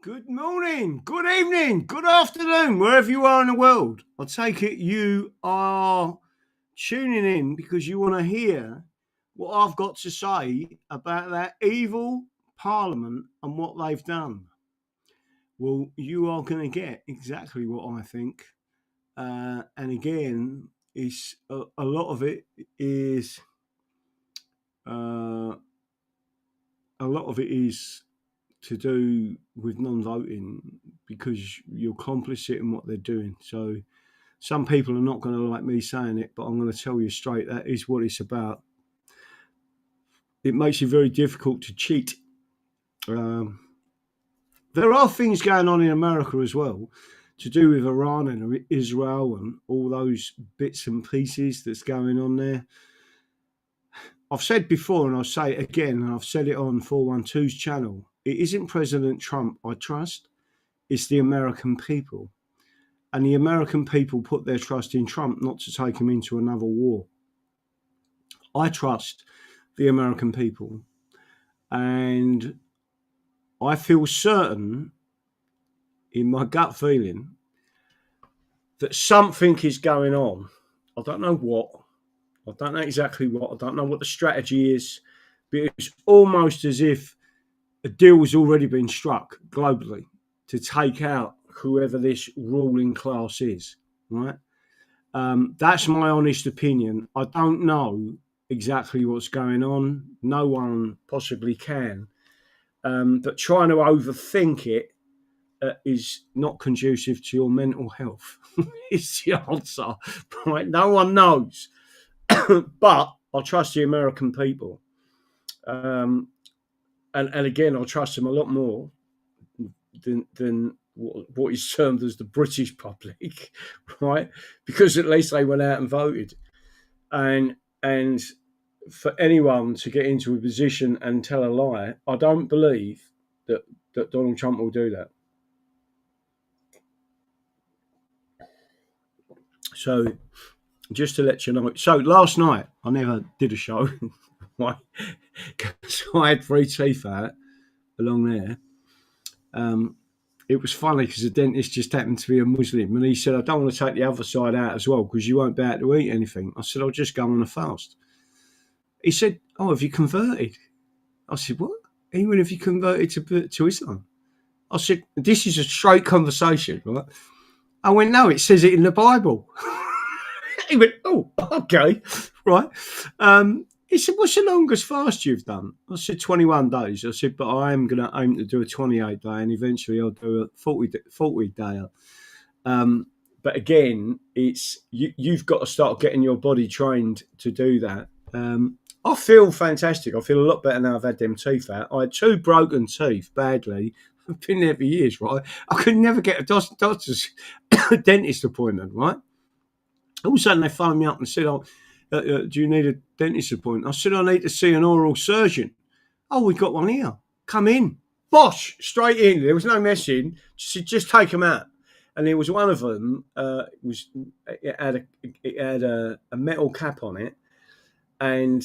Good morning, good evening, good afternoon, wherever you are in the world. I take it you are tuning in because you want to hear what I've got to say about that evil Parliament and what they've done. Well, you are going to get exactly what I think. And again, it's a lot of it is to do with non-voting because you're complicit in what they're doing. So some people are not going to like me saying it, but I'm going to tell you straight, that is what it's about. It makes it very difficult to cheat. There are things going on in America as well to do with Iran and Israel and all those bits and pieces that's going on there. I've said before, and I'll say it again, and I've said it on 412's channel, it isn't President Trump I trust, it's the American people. And the American people put their trust in Trump not to take him into another war. I trust the American people. And I feel certain, in my gut feeling, that something is going on. I don't know what. I don't know exactly what. I don't know what the strategy is. But it's almost as if a deal has already been struck globally to take out whoever this ruling class is, right? That's my honest opinion. I don't know exactly what's going on. No one possibly can. But trying to overthink it is not conducive to your mental health. It's the answer, right? No one knows. But I trust the American people. And again, I trust them a lot more than what is termed as the British public, right? Because at least they went out and voted. And for anyone to get into a position and tell a lie, I don't believe that Donald Trump will do that. So just to let you know, so last night I never did a show, right? So I had 3 teeth out along there. It was funny because the dentist just happened to be a Muslim, and he said, I don't want to take the other side out as well because you won't be able to eat anything. I said, I'll just go on a fast. He said, oh, have you converted? I said, what? Even if you converted to Islam? I said, this is a straight conversation, right? I went, no, it says it in the Bible. He went, oh, okay, right. He said, what's the longest fast you've done? I said, 21 days. I said, but I am going to aim to do a 28 day and eventually I'll do a 40 day. But again, it's you've got to start getting your body trained to do that. I feel fantastic. I feel a lot better now I've had them teeth out. I had 2 broken teeth badly. I've been there for years, right? I could never get a doctor's dentist appointment, right? All of a sudden they phoned me up and said, do you need a dentist appointment? I said, I need to see an oral surgeon. Oh, we've got one here. Come in. Bosh, straight in. There was no messing. She said, just take them out. And there was one of them, it had a metal cap on it. And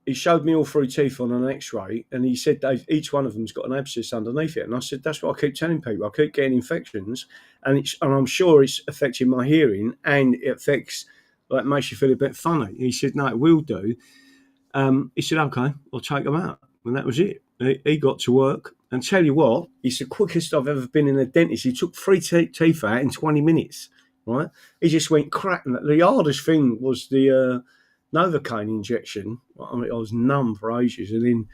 he showed me all 3 teeth on an x-ray. And he said each one of them's got an abscess underneath it. And I said, that's what I keep telling people. I keep getting infections. And I'm sure it's affecting my hearing. And it affects... like makes you feel a bit funny. He said, no, it will do. He said, okay, I'll take them out. And that was it. He got to work. And tell you what, it's the quickest I've ever been in a dentist. He took 3 teeth out in 20 minutes, right? He just went cracking. The hardest thing was the Novocaine injection. I mean, I was numb for ages. And then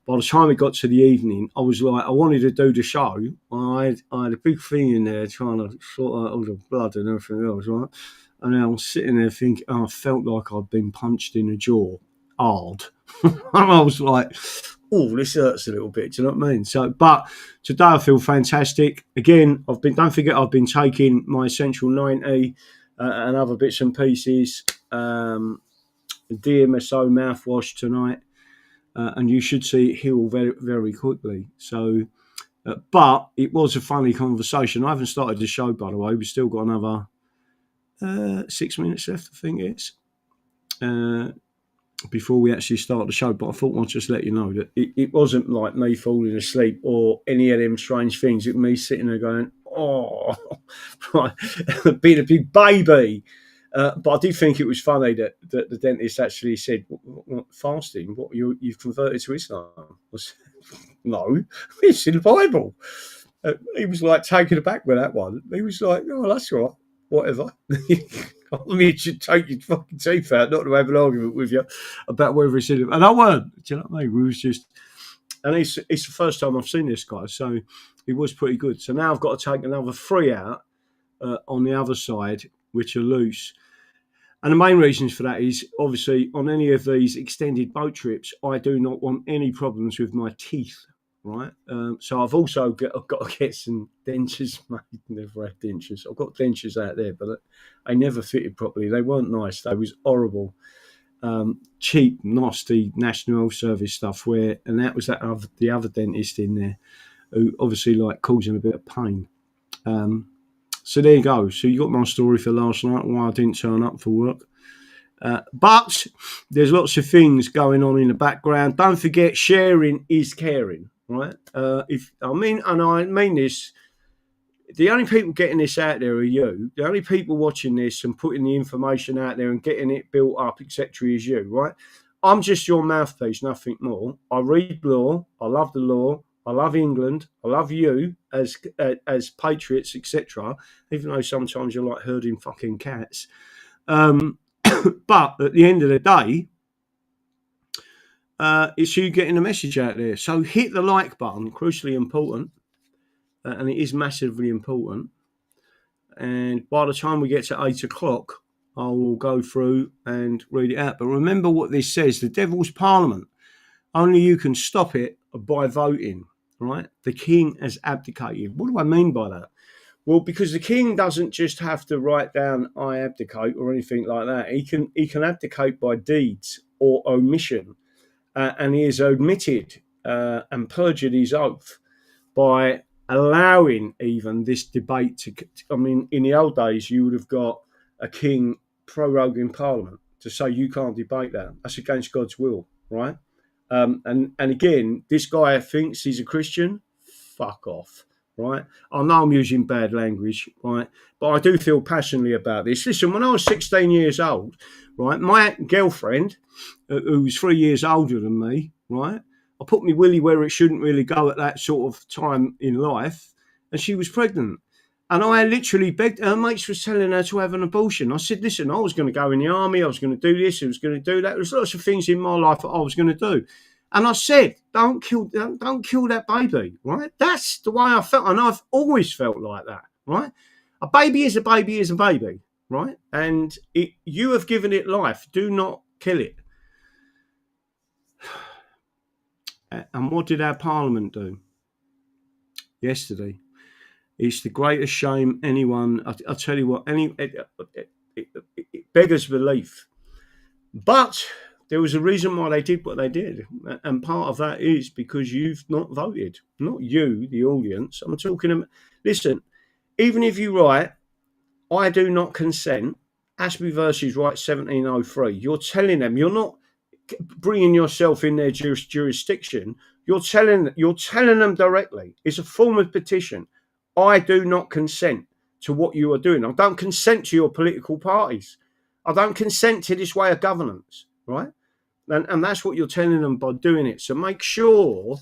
by the time it got to the evening, I was like, I wanted to do the show. I had a big thing in there trying to sort out all the blood and everything else, right? And I was sitting there thinking, I felt like I'd been punched in the jaw hard. And I was like, oh, this hurts a little bit. Do you know what I mean? So, but today I feel fantastic. Again, don't forget, I've been taking my Essential 90 and other bits and pieces. DMSO mouthwash tonight. And you should see it heal very, very quickly. So, but it was a funny conversation. I haven't started the show, by the way. We've still got another 6 minutes left, I think it is. before we actually start the show, but I thought I'd just let you know that it wasn't like me falling asleep or any of them strange things. It was me sitting there going, oh, right, being a big baby. But I did think it was funny that the dentist actually said, what, fasting? What, you've converted to Islam? I said, no, it's in the Bible. He was like taken aback with that one. He was like, oh, that's all right, whatever. I mean, you should take your fucking teeth out, not to have an argument with you about whether it's in it. And I weren't. Do you know what I mean? We was just, and it's the first time I've seen this guy, so he was pretty good. So now I've got to take another 3 out on the other side, which are loose. And the main reasons for that is, obviously, on any of these extended boat trips, I do not want any problems with my teeth, right? So I've also got to get some dentures made. Never had dentures. I've got dentures out there, but they never fitted properly. They weren't nice. They was horrible, cheap, nasty National Health Service stuff. And that was the other dentist in there, who obviously like causing a bit of pain. So there you go. So you got my story for last night, why I didn't turn up for work. But there's lots of things going on in the background. Don't forget, sharing is caring, right? I mean this, the only people getting this out there are you. The only people watching this and putting the information out there and getting it built up, etc., is you, right? I'm just your mouthpiece, nothing more. I read law. I love the law. I love England. I love you as patriots, etc. Even though sometimes you're like herding fucking cats. But at the end of the day, it's you getting the message out there. So hit the like button, crucially important, and it is massively important. And by the time we get to 8 o'clock, I will go through and read it out. But remember what this says: the devil's parliament. Only you can stop it by voting. Right? The king has abdicated. What do I mean by that? Well, because the king doesn't just have to write down "I abdicate" or anything like that. He can abdicate by deeds or omission, and he has omitted and perjured his oath by allowing even this debate to. I mean, in the old days, you would have got a king proroguing Parliament to say you can't debate that. That's against God's will, right? And again, this guy thinks he's a Christian. Fuck off, right? I know I'm using bad language, right? But I do feel passionately about this. Listen, when I was 16 years old, right, my girlfriend, who was 3 years older than me, right, I put my willy where it shouldn't really go at that sort of time in life, and she was pregnant. And I literally begged her. Mates was telling her to have an abortion. I said, listen, I was going to go in the army. I was going to do this. I was going to do that. There's lots of things in my life that I was going to do. And I said, don't kill that baby, right? That's the way I felt. And I've always felt like that, right? A baby is a baby is a baby, right? And you have given it life. Do not kill it. And what did our parliament do yesterday? It's the greatest shame anyone. I tell you what, it beggars belief. But there was a reason why they did what they did, and part of that is because you've not voted. Not you, the audience. I'm talking. Listen, even if you write, "I do not consent," Ashby versus Wright 1703. You're telling them. You're not bringing yourself in their jurisdiction. You're telling them directly. It's a form of petition. I do not consent to what you are doing. I don't consent to your political parties. I don't consent to this way of governance, right? And that's what you're telling them by doing it. So make sure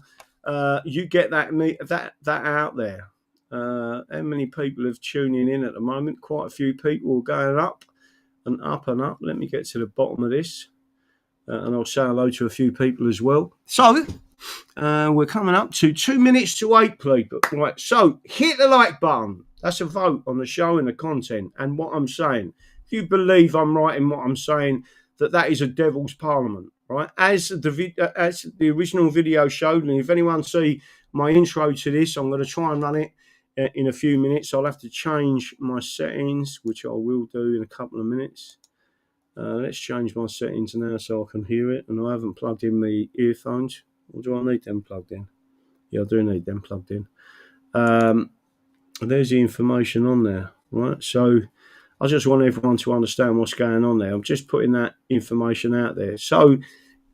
you get that out there. How many people are tuning in at the moment? Quite a few people are going up and up and up. Let me get to the bottom of this. And I'll say hello to a few people as well. So we're coming up to 2 minutes to 8, people. Right, so hit the like button. That's a vote on the show and the content and what I'm saying. If you believe I'm right in what I'm saying, that is a devil's parliament, right? As the original video showed, and if anyone see my intro to this, I'm going to try and run it in a few minutes. I'll have to change my settings, which I will do in a couple of minutes. Let's change my settings now so I can hear it. And I haven't plugged in my earphones. Or do I need them plugged in? Yeah, I do need them plugged in. There's the information on there, right? So I just want everyone to understand what's going on there. I'm just putting that information out there. So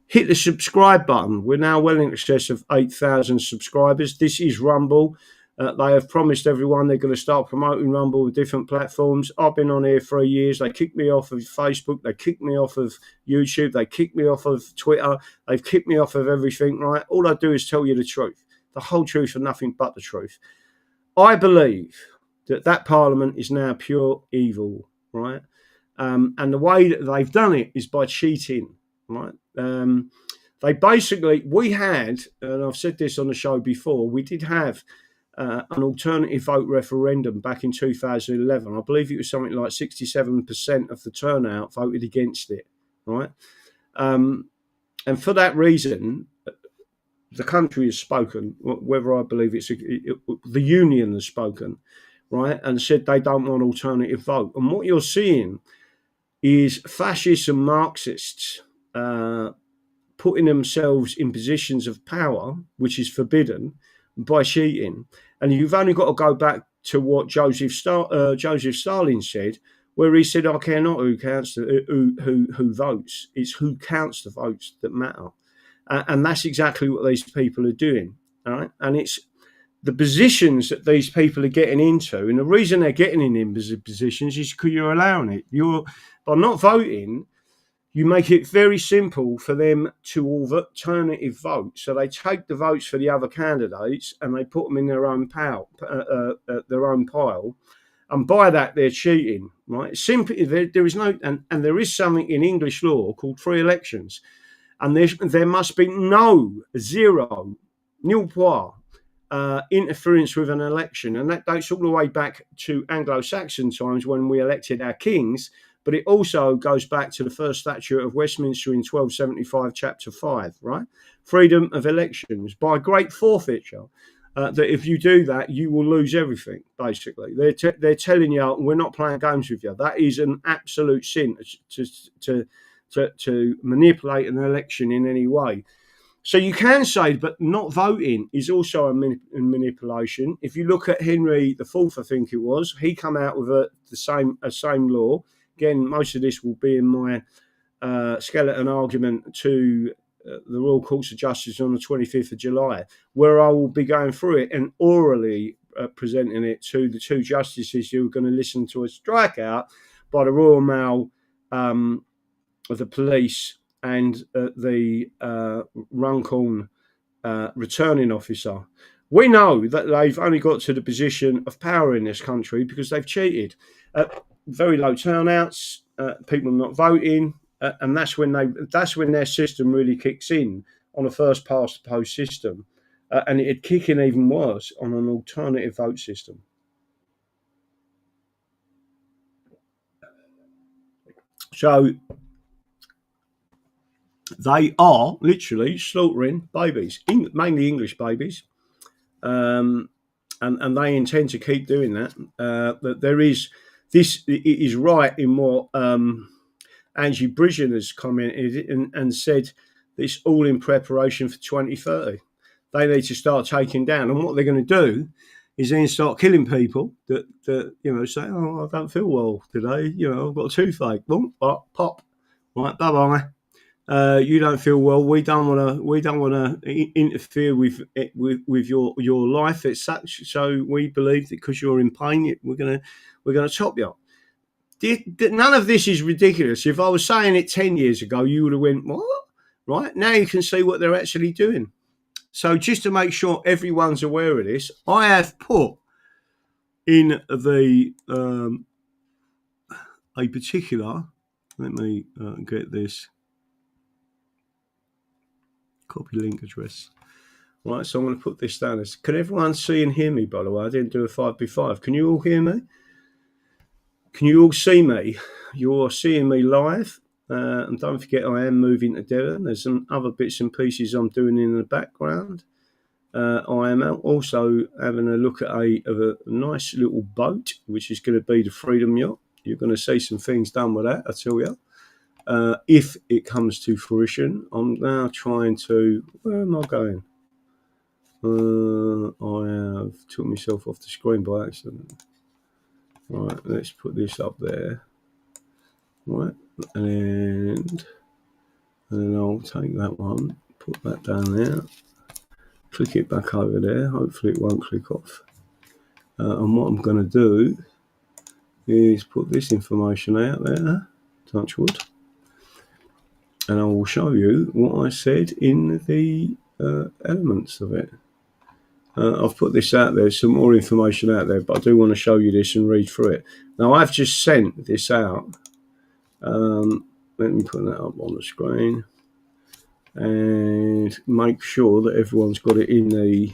hit the subscribe button. We're now well in excess of 8,000 subscribers. This is Rumble. They have promised everyone they're going to start promoting Rumble with different platforms. I've been on here for years. They kicked me off of Facebook. They kicked me off of YouTube. They kicked me off of Twitter. They've kicked me off of everything, right? All I do is tell you the truth, the whole truth and nothing but the truth. I believe that Parliament is now pure evil, right? And the way that they've done it is by cheating, right? They basically, we had, and I've said this on the show before, we did have an alternative vote referendum back in 2011. I believe it was something like 67% of the turnout voted against it, right? And for that reason, the country has spoken, whether I believe the union has spoken, right, and said they don't want alternative vote. And what you're seeing is fascists and Marxists putting themselves in positions of power, which is forbidden, by cheating. And you've only got to go back to what Joseph Stalin said, where he said, "I care not who counts who votes. It's who counts the votes that matter." And that's exactly what these people are doing. All right, and it's the positions that these people are getting into, and the reason they're getting in positions is because you're allowing it. By not voting, you make it very simple for them to alternative vote. So they take the votes for the other candidates and they put them in their own pile, and by that they're cheating. Right? Simply, there is no, and there is something in English law called free elections, and there must be zero, nil point. Interference with an election, and that dates all the way back to Anglo-Saxon times when we elected our kings, but it also goes back to the first statute of Westminster in 1275, chapter 5, right? Freedom of elections by great forfeiture, that if you do that, you will lose everything, basically. They're telling you, we're not playing games with you. That is an absolute sin to manipulate an election in any way. So you can say, but not voting is also a manipulation. If you look at Henry IV, I think it was, he come out with the same law. Again, most of this will be in my skeleton argument to the Royal Courts of Justice on the 25th of July, where I will be going through it and orally presenting it to the two justices who are going to listen to a strikeout by the Royal Mail, of the police, and the Runcorn returning officer. We know that they've only got to the position of power in this country because they've cheated. Very low turnouts, people not voting, and that's when their system really kicks in on a first past the post system, and it'd kick in even worse on an alternative vote system. So they are literally slaughtering babies, mainly English babies, and they intend to keep doing that. That there is this. It is right in what Angie Bridgen has commented and said. It's all in preparation for 2030. They need to start taking down, and what they're going to do is then start killing people that say, "Oh, I don't feel well today. I've got a toothache." Boom, pop, right, bye bye. You don't feel well. We don't want to interfere with your life as such. So we believe that because you're in pain, we're gonna chop you up. None of this is ridiculous. If I was saying it 10 years ago, you would have went, what? Right now, you can see what they're actually doing. So just to make sure everyone's aware of this, I have put in the a particular. Let me get this. Copy link address. Right, so I'm going to put this down. Can everyone see and hear me, by the way? I didn't do a 5x5. Can you all hear me? Can you all see me? You're seeing me live. And don't forget, I am moving to Devon. There's some other bits and pieces I'm doing in the background. I am also having a look at a nice little boat, which is going to be the Freedom Yacht. You're going to see some things done with that, I tell you. If it comes to fruition, I'm now trying to. Where am I going? I have took myself off the screen by accident. Right, let's put this up there. Right, and then I'll take that one, put that down there, click it back over there. Hopefully it won't click off. And what I'm going to do is put this information out there, touch wood, and I will show you what I said in the elements of it. I've put this out there, some more information out there, but I do want to show you this and read through it. Now, I've just sent this out. Let me put that up on the screen and make sure that everyone's got it in the...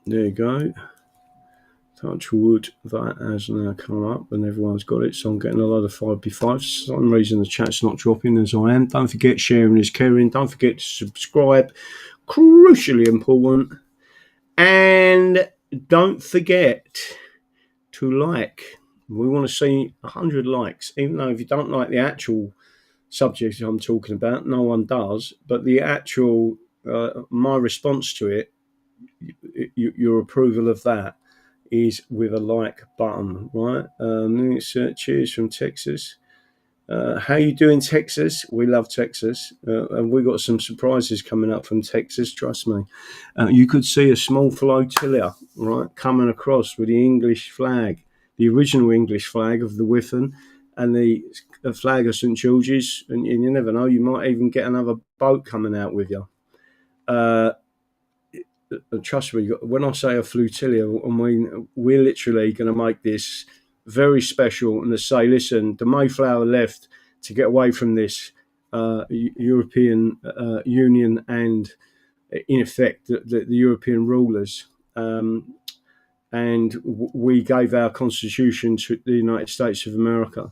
There you go. Touch wood, that has now come up and everyone's got it. So I'm getting a lot of 5B5. For some reason the chat's not dropping as I am. Don't forget sharing is caring. Don't forget to subscribe. Crucially important. And don't forget to like. We want to see 100 likes. Even though if you don't like the actual subject I'm talking about, no one does. But the actual, my response to it, your approval of that, is with a like button, right? Cheers from Texas. How you doing, Texas? We love Texas, and we got some surprises coming up from Texas. Trust me. You could see a small flotilla, right, coming across with the English flag, the original English flag of the Whiffen, and the flag of St George's. And you never know, you might even get another boat coming out with you. Trust me, when I say a flotilla, I mean we're literally going to make this very special and to say, listen, the Mayflower left to get away from this European Union and, in effect, the European rulers. And we gave our constitution to the United States of America.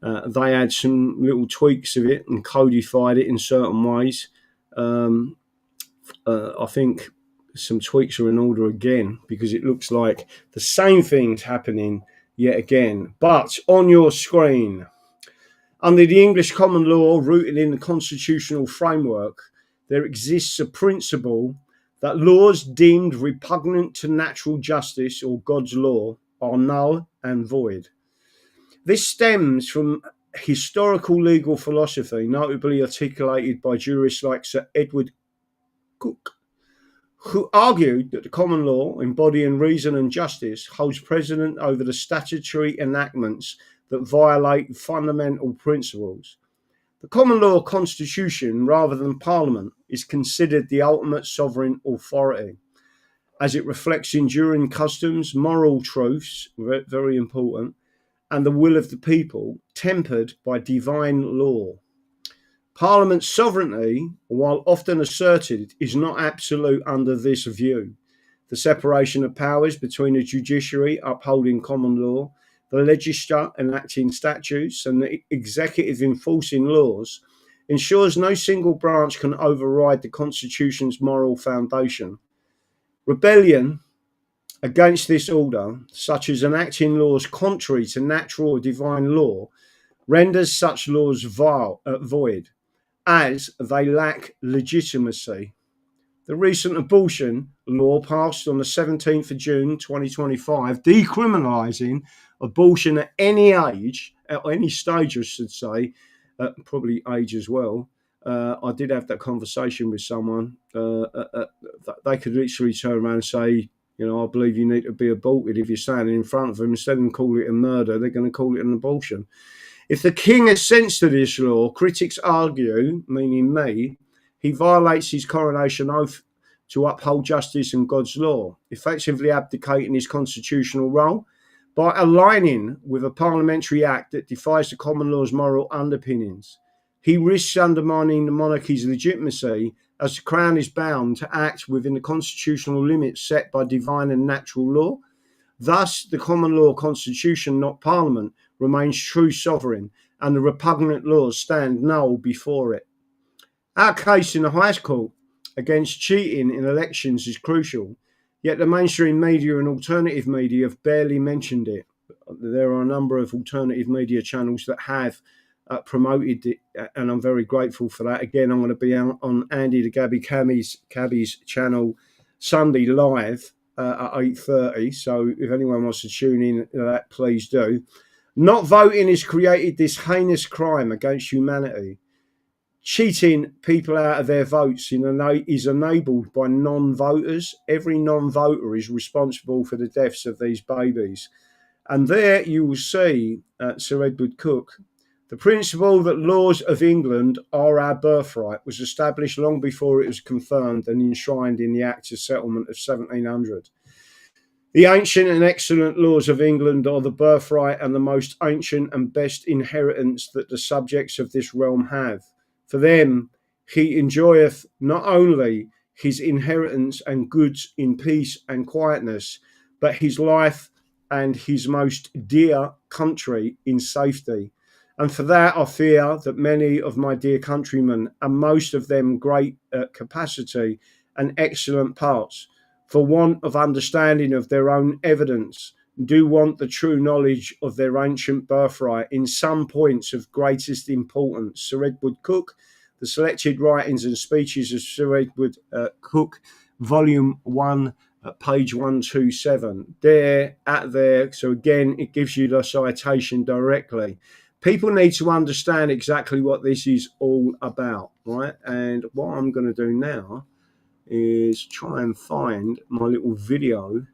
They had some little tweaks of it and codified it in certain ways. I think some tweaks are in order again because it looks like the same thing's happening yet again. But on your screen, under the English common law rooted in the constitutional framework, there exists a principle that laws deemed repugnant to natural justice or God's law are null and void. This stems from historical legal philosophy, notably articulated by jurists like Sir Edward Coke, who argued that the common law, embodying reason and justice, holds precedent over the statutory enactments that violate fundamental principles. The common law constitution, rather than parliament, is considered the ultimate sovereign authority, as it reflects enduring customs, moral truths, very important, and the will of the people, tempered by divine law. Parliament's sovereignty, while often asserted, is not absolute under this view. The separation of powers between the judiciary, upholding common law, the legislature, enacting statutes, and the executive enforcing laws, ensures no single branch can override the Constitution's moral foundation. Rebellion against this order, such as enacting laws contrary to natural or divine law, renders such laws void, as they lack legitimacy. The recent abortion law passed on the 17th of June 2025, decriminalising abortion at any age, at any stage, I should say, probably age as well. I did have that conversation with someone. They could literally turn around and say, you know, I believe you need to be aborted. If you're standing in front of them, instead of calling it a murder, they're going to call it an abortion. If the king assents to this law, critics argue, meaning me, he violates his coronation oath to uphold justice and God's law, effectively abdicating his constitutional role by aligning with a parliamentary act that defies the common law's moral underpinnings. He risks undermining the monarchy's legitimacy, as the Crown is bound to act within the constitutional limits set by divine and natural law. Thus, the common law constitution, not parliament, remains true sovereign, and the repugnant laws stand null before it. Our case in the highest court against cheating in elections is crucial, yet the mainstream media and alternative media have barely mentioned it. There are a number of alternative media channels that have promoted it, and I'm very grateful for that. Again, I'm going to be on Andy the Cabby's channel Sunday live at 8:30. So if anyone wants to tune in to that, please do. Not voting has created this heinous crime against humanity. Cheating people out of their votes is enabled by non-voters. Every non-voter is responsible for the deaths of these babies. And there you will see, Sir Edward Coke, the principle that laws of England are our birthright was established long before it was confirmed and enshrined in the Act of Settlement of 1700. The ancient and excellent laws of England are the birthright and the most ancient and best inheritance that the subjects of this realm have. For them, he enjoyeth not only his inheritance and goods in peace and quietness, but his life and his most dear country in safety. And for that, I fear that many of my dear countrymen, and most of them great capacity and excellent parts, for want of understanding of their own evidence, do want the true knowledge of their ancient birthright in some points of greatest importance. Sir Edward Coke, The Selected Writings and Speeches of Sir Edward Coke, Volume 1, page 127. There. So again, it gives you the citation directly. People need to understand exactly what this is all about, right? And what I'm going to do now is try and find my little video.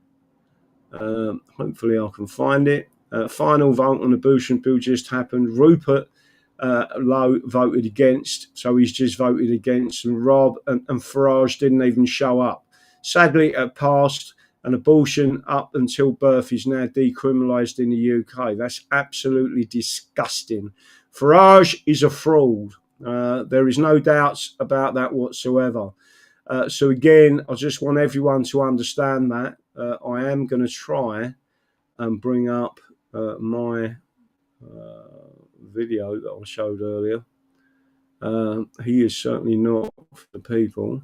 Hopefully I can find it. Final vote on the abortion bill just happened. Rupert Lowe voted against, so he's just voted against, and Rob and Farage didn't even show up. Sadly, it passed, and abortion up until birth is now decriminalised in the UK. That's absolutely disgusting. Farage is a fraud. There is no doubts about that whatsoever. So again, I just want everyone to understand that. I am going to try and bring up my video that I showed earlier. He is certainly not for the people.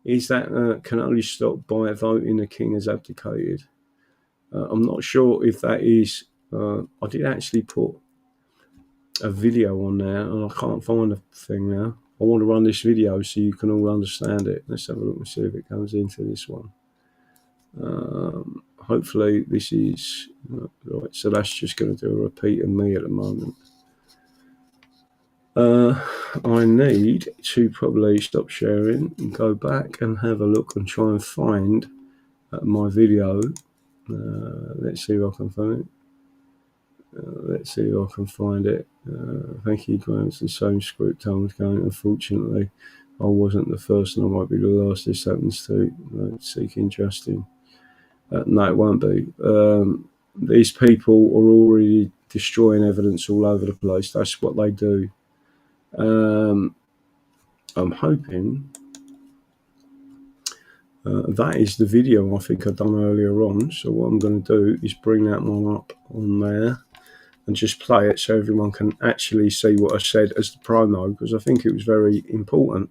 Is that can only stop by voting the king has abdicated. I'm not sure if that is. I did actually put a video on there, and I can't find the thing now. I want to run this video so you can all understand it. Let's have a look and see if it comes into this one. Hopefully this is right. So that's just going to do a repeat of me at the moment. I need to probably stop sharing and go back and have a look and try and find my video. Let's see if I can find it. Let's see if I can find it. Thank you, Graham. It's the same script I was going. Unfortunately, I wasn't the first and I might be the last this happens to. Seeking justice. No, it won't be. These people are already destroying evidence all over the place. That's what they do. I'm hoping that is the video I think I've done earlier on. So what I'm going to do is bring that one up on there and just play it so everyone can actually see what I said as the promo, because I think it was very important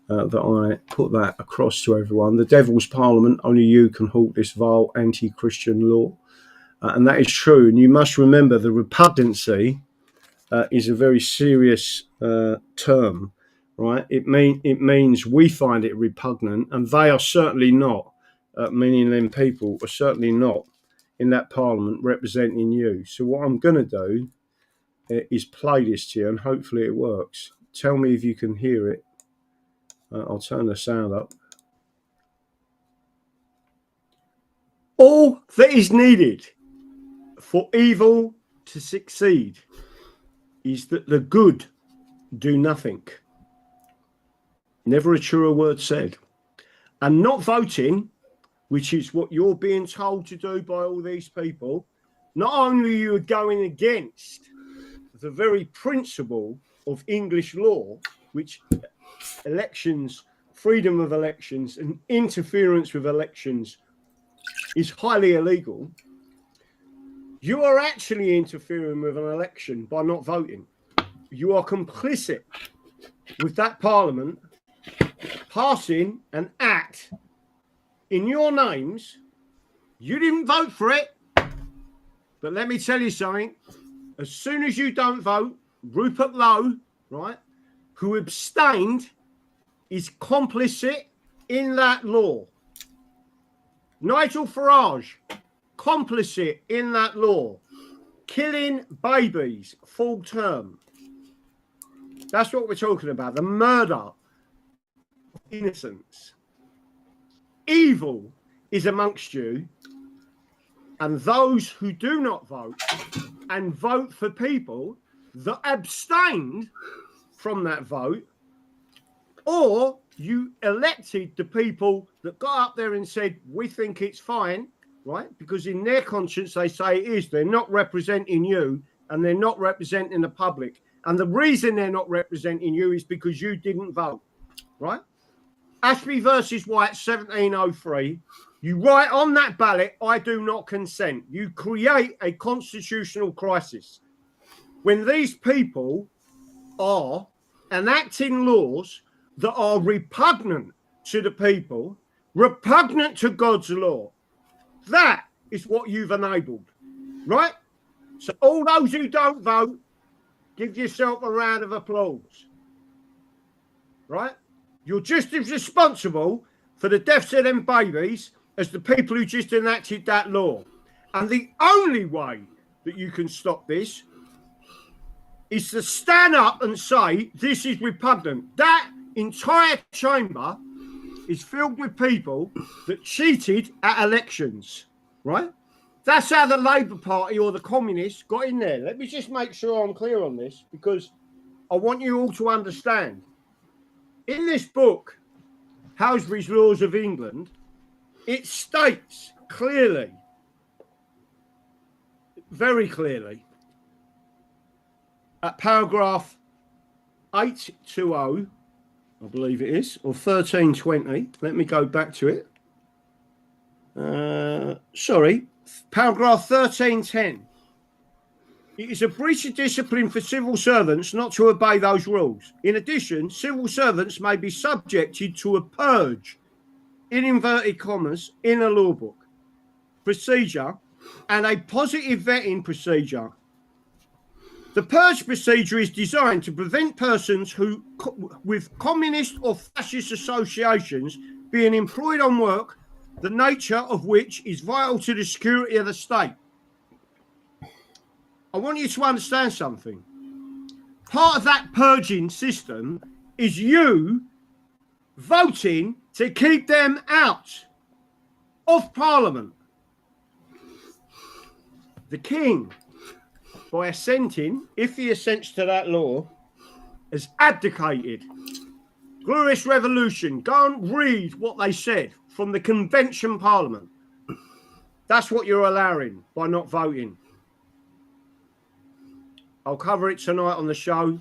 that I put that across to everyone. The Devil's Parliament, only you can halt this vile anti-Christian law. And that is true. And you must remember the repugnancy is a very serious term, right? It means we find it repugnant, and they are certainly not, meaning them people are certainly not in that parliament representing you. So what I'm going to do is play this to you, and hopefully it works. Tell me if you can hear it. I'll turn the sound up. All that is needed for evil to succeed is that the good do nothing. Never a truer word said. And not voting, which is what you're being told to do by all these people, not only are you going against the very principle of English law, which elections, freedom of elections and interference with elections is highly illegal, you are actually interfering with an election by not voting. You are complicit with that parliament passing an act in your names. You didn't vote for it, but let me tell you something. As soon as you don't vote, Rupert Lowe, right, who abstained, is complicit in that law. Nigel Farage, complicit in that law, killing babies full term. That's what we're talking about. The murder of innocence. Evil is amongst you, and those who do not vote and vote for people that abstained from that vote, or you elected the people that got up there and said, we think it's fine, right? Because in their conscience, they say it is. They're not representing you, and they're not representing the public. And the reason they're not representing you is because you didn't vote, right? Ashby versus White, 1703. You write on that ballot, I do not consent. You create a constitutional crisis. When these people are enacting laws that are repugnant to the people, repugnant to God's law, that is what you've enabled, right? So all those who don't vote, give yourself a round of applause, right? You're just as responsible for the deaths of them babies as the people who just enacted that law. And the only way that you can stop this is to stand up and say, this is repugnant. That entire chamber is filled with people that cheated at elections, right? That's how the Labour Party or the Communists got in there. Let me just make sure I'm clear on this, because I want you all to understand. In this book, Halsbury's Laws of England, it states clearly, very clearly, at paragraph 820, I believe it is, or 1320. Let me go back to it. Paragraph 1310. It is a breach of discipline for civil servants not to obey those rules. In addition, civil servants may be subjected to a purge, in inverted commas, in a law book procedure and a positive vetting procedure. The purge procedure is designed to prevent persons who, with communist or fascist associations, being employed on work, the nature of which is vital to the security of the state. I want you to understand something. Part of that purging system is you voting to keep them out of Parliament. The King, by assenting, if he assents to that law, has abdicated. Glorious Revolution. Go and read what they said from the Convention Parliament. That's what you're allowing by not voting. I'll cover it tonight on the show.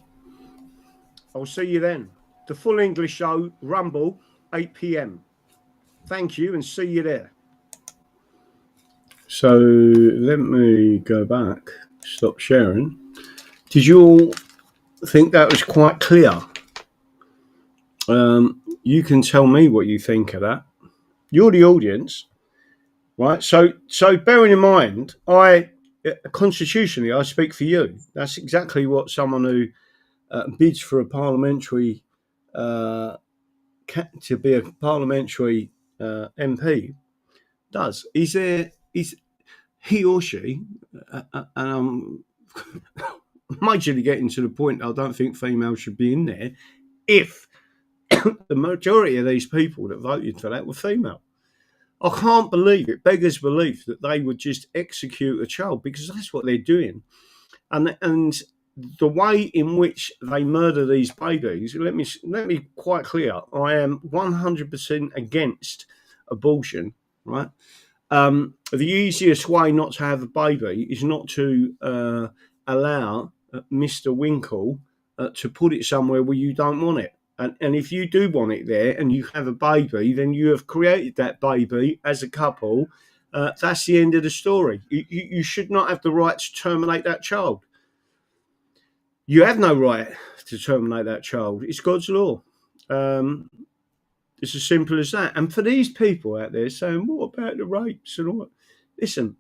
I'll see you then. The full English show, Rumble, 8 p.m. Thank you and see you there. So let me go back, stop sharing. Did you all think that was quite clear? You can tell me what you think of that. You're the audience, right? So bearing in mind, constitutionally, I speak for you. That's exactly what someone who bids for a parliamentary to be a parliamentary MP does. Is he or she, and I'm majorly getting to the point I don't think females should be in there, if the majority of these people that voted for that were female. I can't believe it. Beggars belief that they would just execute a child, because that's what they're doing. And the way in which they murder these babies, let me quite clear. I am 100% against abortion, right? The easiest way not to have a baby is not to allow Mr. Winkle to put it somewhere where you don't want it. And if you do want it there and you have a baby, then you have created that baby as a couple. That's the end of the story. You should not have the right to terminate that child. You have no right to terminate that child. It's God's law. It's as simple as that. And for these people out there saying, what about the rapes and all that? Listen,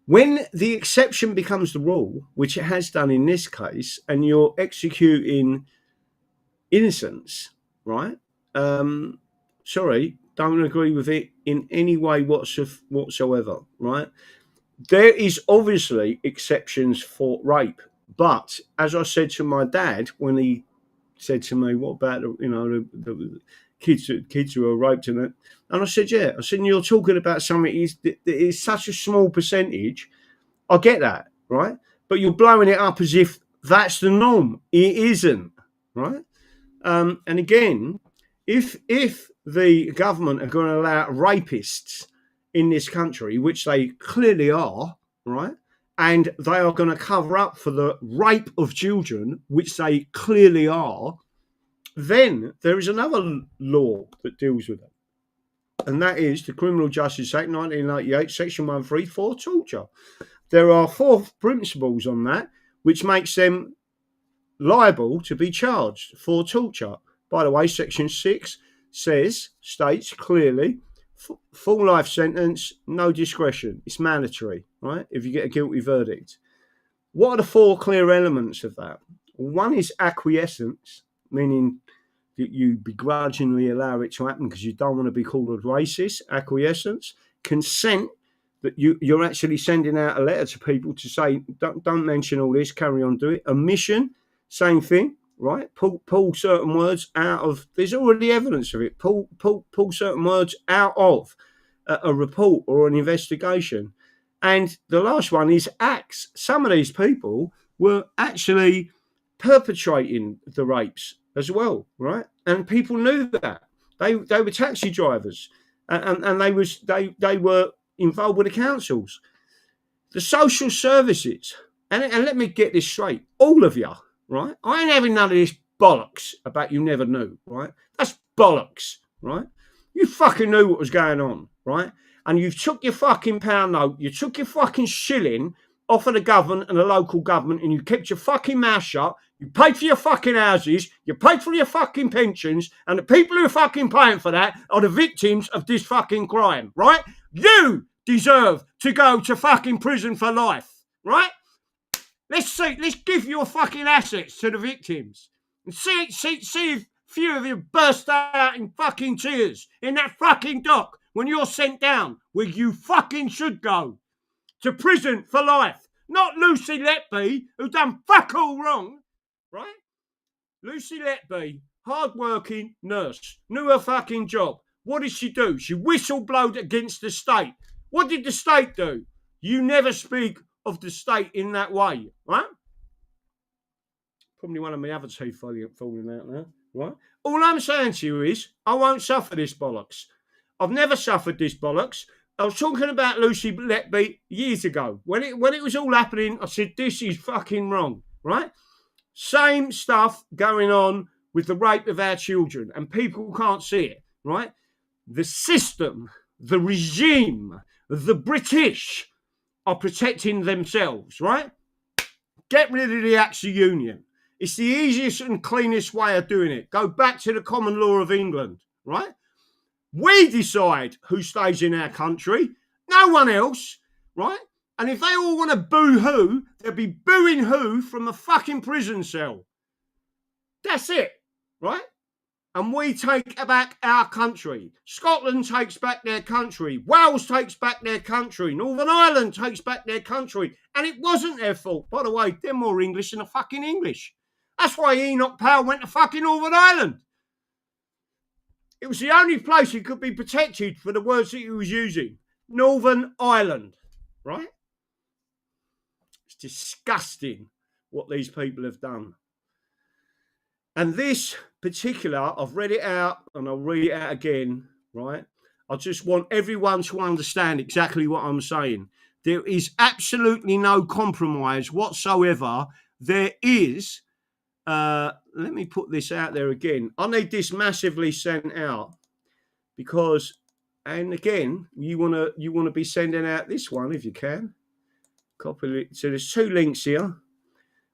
when the exception becomes the rule, which it has done in this case, and you're executing innocence, right? Sorry, don't agree with it in any way whatsoever, right? There is obviously exceptions for rape, but as I said to my dad when he said to me, "What about the kids who are raped and that?" And I said, "Yeah." I said, "You're talking about something that is such a small percentage. I get that, right? But you're blowing it up as if that's the norm. It isn't, right?" And again, if the government are going to allow rapists in this country, which they clearly are, right, and they are going to cover up for the rape of children, which they clearly are, then there is another law that deals with it, and that is the Criminal Justice Act 1988, Section 134, torture. There are 4 principles on that, which makes them liable to be charged for torture. By the way, Section 6 states clearly, full life sentence, no discretion. It's mandatory, right? If you get a guilty verdict. What are the 4 clear elements of that? One is acquiescence, meaning that you begrudgingly allow it to happen because you don't want to be called a racist. Acquiescence. Consent, that you're actually sending out a letter to people to say, don't mention all this, carry on, do it. Omission, same thing, right? Pull certain words out of, there's already evidence of it. Pull certain words out of a report or an investigation. And the last one is acts. Some of these people were actually perpetrating the rapes as well, right? And people knew that. They were taxi drivers, and they were involved with the councils, the social services. And let me get this straight, all of you, right? I ain't having none of this bollocks about you never knew, right? That's bollocks, right? You fucking knew what was going on, right? And you took your fucking pound note, you took your fucking shilling off of the government and the local government, and you kept your fucking mouth shut. You paid for your fucking houses, you paid for your fucking pensions, and the people who are fucking paying for that are the victims of this fucking crime, right? You deserve to go to fucking prison for life, right? Let's give your fucking assets to the victims and see if a few of you burst out in fucking tears in that fucking dock when you're sent down where you fucking should go, to prison for life. Not Lucy Letby, who done fuck all wrong, right? Lucy Letby, hard-working nurse, knew her fucking job. What did she do? She whistleblowed against the state. What did the state do? You never speak of the state in that way, right? Probably one of my other teeth falling out now, right? All I'm saying to you is, I won't suffer this bollocks. I've never suffered this bollocks. I was talking about Lucy Letby years ago. When it was all happening, I said, this is fucking wrong, right? Same stuff going on with the rape of our children, and people can't see it, right? The system, the regime, the British are protecting themselves, right? Get rid of the Acts of Union. It's the easiest and cleanest way of doing it. Go back to the common law of England, right? We decide who stays in our country, no one else, right? And if they all want to boo-hoo, they'll be booing who from a fucking prison cell. That's it, right? And we take back our country. Scotland takes back their country. Wales takes back their country. Northern Ireland takes back their country. And it wasn't their fault. By the way, they're more English than the fucking English. That's why Enoch Powell went to fucking Northern Ireland. It was the only place he could be protected for the words that he was using. Northern Ireland, right? It's disgusting what these people have done. And this particular, I've read it out and I'll read it out again, right? I just want everyone to understand exactly what I'm saying. There is absolutely no compromise whatsoever. There is, let me put this out there again. I need this massively sent out because, and again, you wanna be sending out this one if you can. Copy it. So there's 2 links here,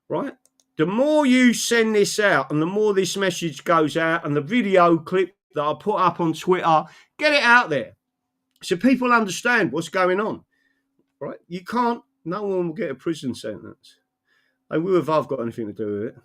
right? The more you send this out and the more this message goes out and the video clip that I put up on Twitter, get it out there so people understand what's going on, right? You can't, no one will get a prison sentence. They will if I've got anything to do with it.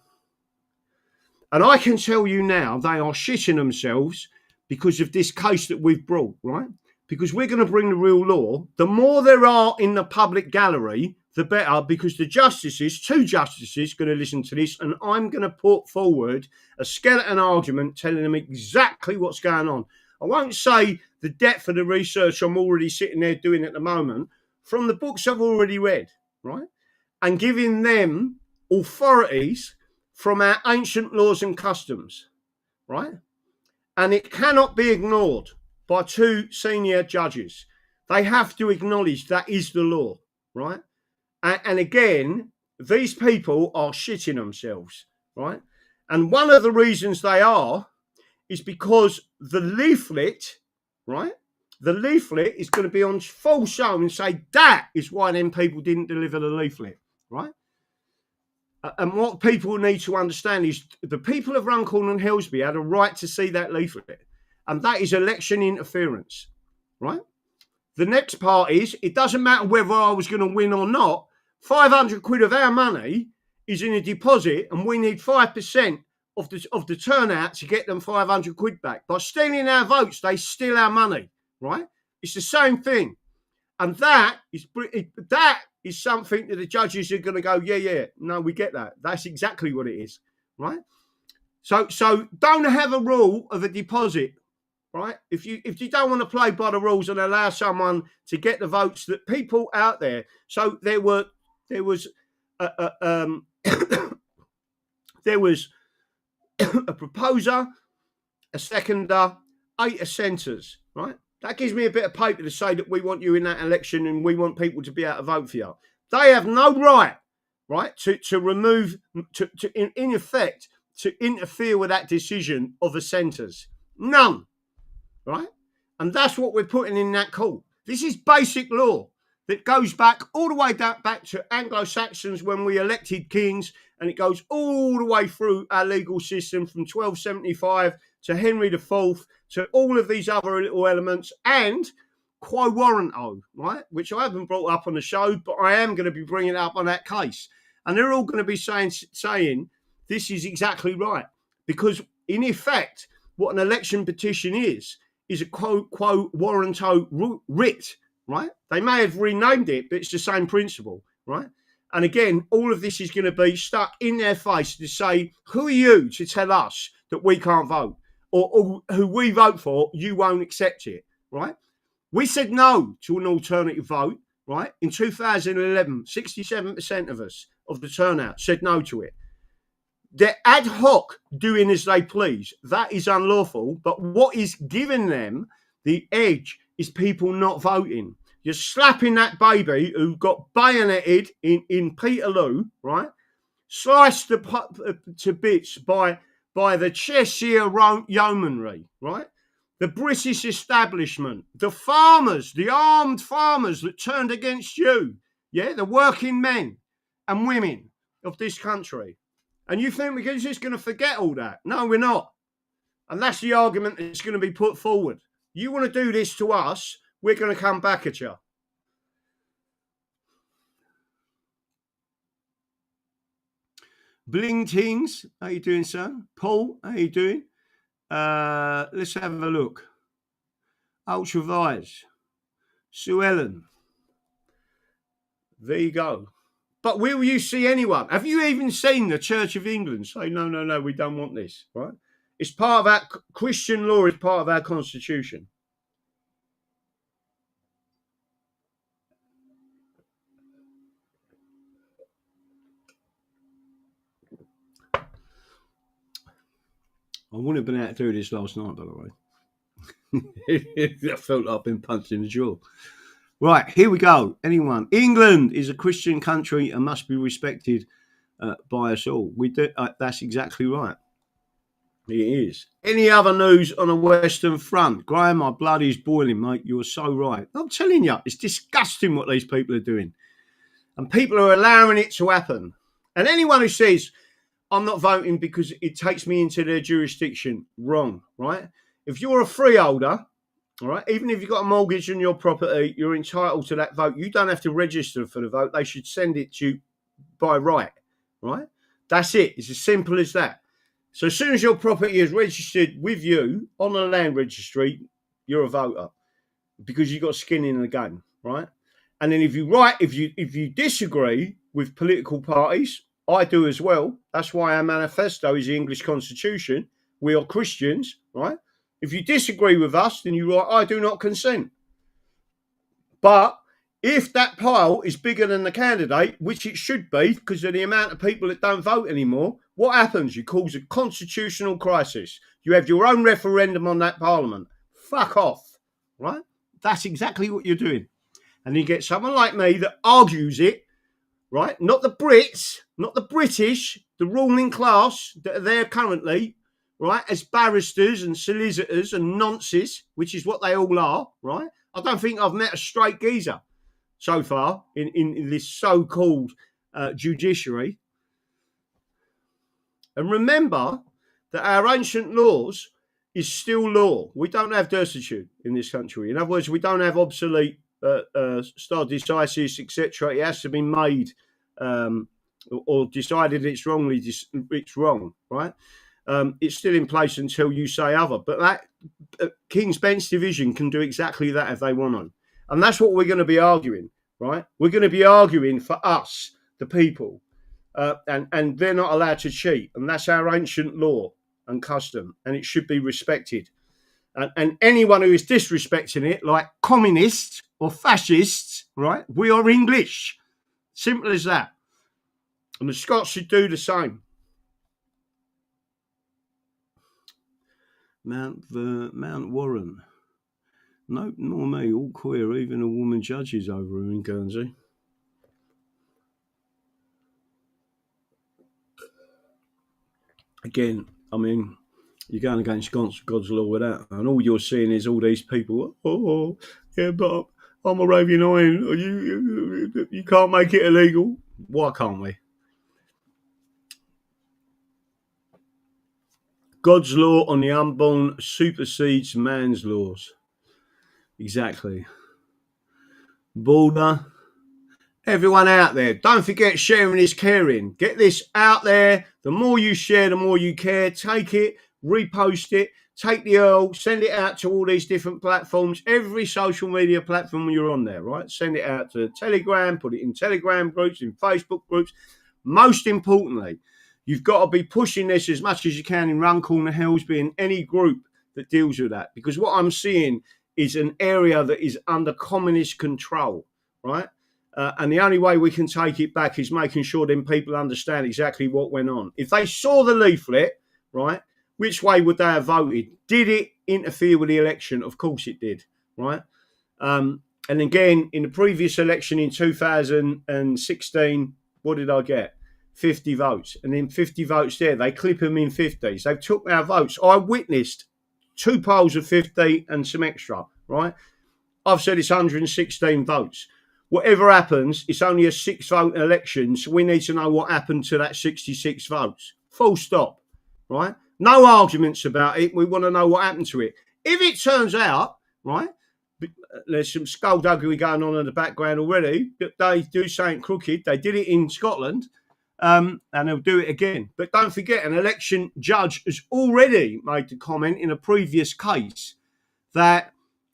And I can tell you now, they are shitting themselves because of this case that we've brought, right? Because we're going to bring the real law. The more there are in the public gallery, the better, because the justices, 2 justices, going to listen to this, and I'm going to put forward a skeleton argument telling them exactly what's going on. I won't say the depth of the research I'm already sitting there doing at the moment from the books I've already read, right? And giving them authorities from our ancient laws and customs, right? And it cannot be ignored by 2 senior judges. They have to acknowledge that is the law, right? And again, these people are shitting themselves, right? And one of the reasons they are is because the leaflet, right? The leaflet is going to be on full show and say that is why them people didn't deliver the leaflet, right? And what people need to understand is the people of Runcorn and Hillsby had a right to see that leaflet, and that is election interference, right? The next part is, it doesn't matter whether I was going to win or not, 500 quid of our money is in a deposit, and we need 5% of the turnout to get them 500 quid back. By stealing our votes, they steal our money, right? It's the same thing. And that is something that the judges are going to go, yeah, no, we get that. That's exactly what it is, right? So don't have a rule of a deposit, right? If you don't want to play by the rules and allow someone to get the votes that people out there. So there was a proposer, a seconder, 8 assenters, right? That gives me a bit of paper to say that we want you in that election and we want people to be able to vote for you. They have no right, to remove, in effect, to interfere with that decision of assenters. None, right? And that's what we're putting in that call. This is basic law that goes back all the way back to Anglo-Saxons when we elected kings, and it goes all the way through our legal system from 1275 to Henry IV, to all of these other little elements, and quo warranto, right? Which I haven't brought up on the show, but I am going to be bringing it up on that case. And they're all going to be saying this is exactly right. Because in effect, what an election petition is a quo warranto writ, right? They may have renamed it, but it's the same principle, right? And again, all of this is going to be stuck in their face to say, who are you to tell us that we can't vote? Or who we vote for, you won't accept it, right? We said no to an alternative vote, right? In 2011, 67% of us, of the turnout, said no to it. They're ad hoc doing as they please. That is unlawful. But what is giving them the edge is people not voting. You're slapping that baby who got bayoneted in Peterloo, right? Sliced to bits by the Cheshire Yeomanry, right? The British establishment, the farmers, the armed farmers that turned against you, yeah, the working men and women of this country. And you think we're just going to forget all that? No, we're not. And that's the argument that's going to be put forward. You want to do this to us, we're going to come back at you. Bling Tings, how you doing, son? Paul, how you doing? Let's have a look. Ultravise. Sue Ellen. There you go. But will you see anyone? Have you even seen the Church of England say, no, we don't want this, right? It's part of our Christian law, it's part of our constitution. I wouldn't have been able to do this last night, by the way. I felt like I've been punched in the jaw. Right, here we go. Anyone? England is a Christian country and must be respected by us all. We do. That's exactly right. It is. Any other news on the Western Front? Graham, my blood is boiling, mate. You're so right. I'm telling you, it's disgusting what these people are doing. And people are allowing it to happen. And anyone who says, I'm not voting because it takes me into their jurisdiction, wrong, right? If you're a freeholder, all right, even if you've got a mortgage on your property, you're entitled to that vote. You don't have to register for the vote. They should send it to you by right, right? That's it. It's as simple as that. So as soon as your property is registered with you on a land registry, you're a voter because you've got skin in the game, right? And then if you disagree with political parties, I do as well. That's why our manifesto is the English Constitution. We are Christians, right? If you disagree with us, then you write, I do not consent. But if that pile is bigger than the candidate, which it should be because of the amount of people that don't vote anymore, what happens? You cause a constitutional crisis. You have your own referendum on that parliament. Fuck off, right? That's exactly what you're doing. And you get someone like me that argues it, right? Not the Brits, not the British, the ruling class that are there currently, right? As barristers and solicitors and nonces, which is what they all are, right? I don't think I've met a straight geezer so far in this so-called judiciary. And remember that our ancient laws is still law. We don't have destitute in this country. In other words, we don't have obsolete stare decisis, etc. It has to be made or decided it's wrongly. It's wrong, right? It's still in place until you say other. But that King's Bench division can do exactly that if they want to. And that's what we're going to be arguing, right? We're going to be arguing for us, the people. And they're not allowed to cheat. And that's our ancient law and custom. And it should be respected. And anyone who is disrespecting it, like communists or fascists, right? We are English. Simple as that. And the Scots should do the same. Mount Warren. Nope, nor me. All queer. Even a woman judges over her in Guernsey. Again, I mean, you're going against God's law with that. And all you're seeing is all these people, yeah, but I'm Arabian Iron. You can't make it illegal. Why can't we? God's law on the unborn supersedes man's laws. Exactly. Border. Everyone out there, don't forget sharing is caring. Get this out there. The more you share, the more you care. Take it, repost it, take the URL, send it out to all these different platforms, every social media platform you're on there, right? Send it out to Telegram, put it in Telegram groups, in Facebook groups. Most importantly, you've got to be pushing this as much as you can in Runcorn and Helsby and any group that deals with that. Because what I'm seeing is an area that is under communist control, right? And the only way we can take it back is making sure then people understand exactly what went on. If they saw the leaflet, right, which way would they have voted? Did it interfere with the election? Of course it did, right? And again, in the previous election in 2016, what did I get? 50 votes. And then 50 votes there. They clip them in 50s. They took our votes. I witnessed 2 polls of 50 and some extra, right? I've said it's 116 votes. Whatever happens, it's only a 6-vote election, so we need to know what happened to that 66 votes. Full stop, right? No arguments about it. We want to know what happened to it. If it turns out, right, there's some skullduggery going on in the background already, that they do something crooked. They did it in Scotland, and they'll do it again. But don't forget, an election judge has already made the comment in a previous case that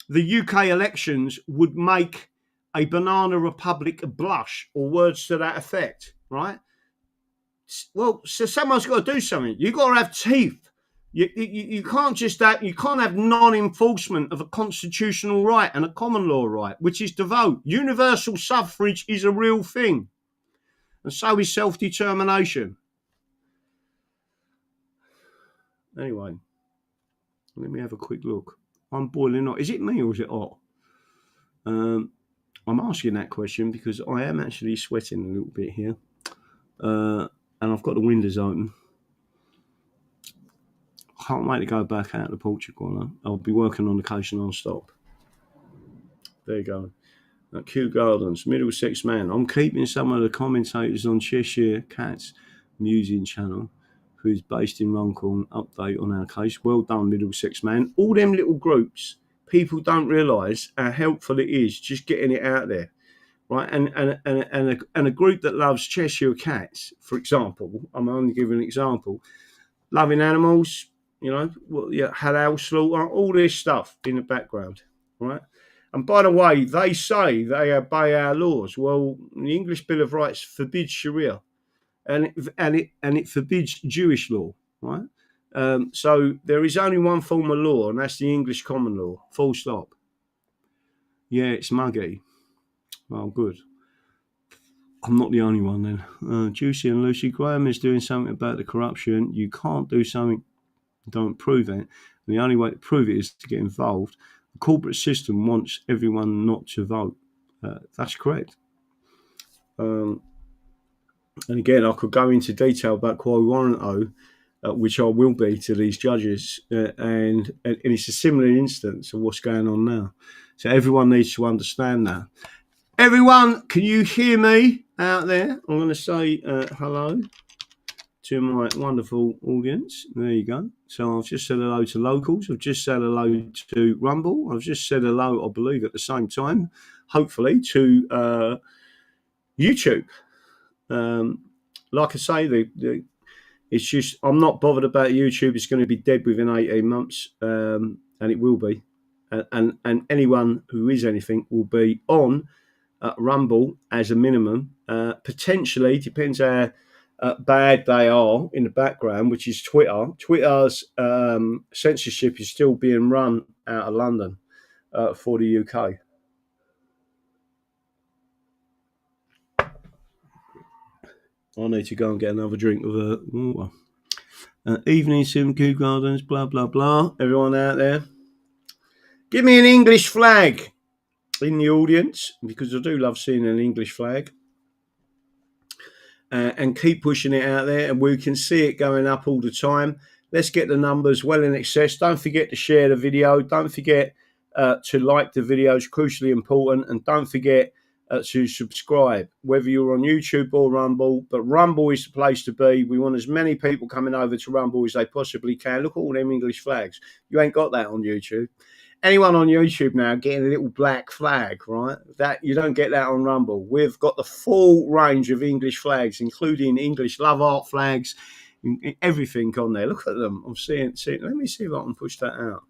the UK elections would make a banana republic blush, or words to that effect, right? Well, so someone's got to do something. You've got to have teeth. You can't just have non-enforcement of a constitutional right and a common law right, which is to vote. Universal suffrage is a real thing, and so is self-determination. Anyway, let me have a quick look. I'm boiling hot. Is it me or is it hot? I'm asking that question because I am actually sweating a little bit here. And I've got the windows open. Can't wait to go back out to Portugal. I'll be working on the case non-stop. There you go. Kew Gardens, Middlesex Man. I'm keeping some of the commentators on Cheshire Cat's musing channel, who's based in Runcorn, update on our case. Well done, Middlesex Man. All them little groups, people don't realise how helpful it is just getting it out there, right? And a group that loves Cheshire Cats, for example, I'm only giving an example, loving animals, you know, halal slaughter, all this stuff in the background, right? And by the way, they say they obey our laws. Well, the English Bill of Rights forbids Sharia, and it forbids Jewish law, right? So there is only one form of law, and that's the English common law. Full stop. Yeah, it's muggy. Well, good. I'm not the only one then. Juicy and Lucy Graham is doing something about the corruption. You can't do something, don't prove it. And the only way to prove it is to get involved. The corporate system wants everyone not to vote. That's correct. And again, I could go into detail about quo warranto, which I will be to these judges, and it's a similar instance of what's going on now. So everyone needs to understand that. Everyone, can you hear me out there? I'm going to say hello to my wonderful audience. There you go. So I've just said hello to locals. I've just said hello to Rumble. I've just said hello, I believe, at the same time, hopefully, to YouTube. Like I say, it's just, I'm not bothered about YouTube. It's going to be dead within 18 months, and it will be. And anyone who is anything will be on Rumble as a minimum. Potentially, depends how bad they are in the background, which is Twitter. Twitter's censorship is still being run out of London for the UK. I need to go and get another drink of water. Evening, Sim Kew Gardens, blah, blah, blah. Everyone out there, give me an English flag in the audience, because I do love seeing an English flag. And keep pushing it out there, and we can see it going up all the time. Let's get the numbers well in excess. Don't forget to share the video. Don't forget to like the video. It's crucially important. And don't forget to subscribe, whether you're on YouTube or Rumble. But Rumble is the place to be. We want as many people coming over to Rumble as they possibly can. Look at all them English flags. You ain't got that on YouTube. Anyone on YouTube now getting a little black flag, right? That you don't get that on Rumble. We've got the full range of English flags, including English love art flags, everything on there. Look at them. I'm seeing. Let me see if I can push that out.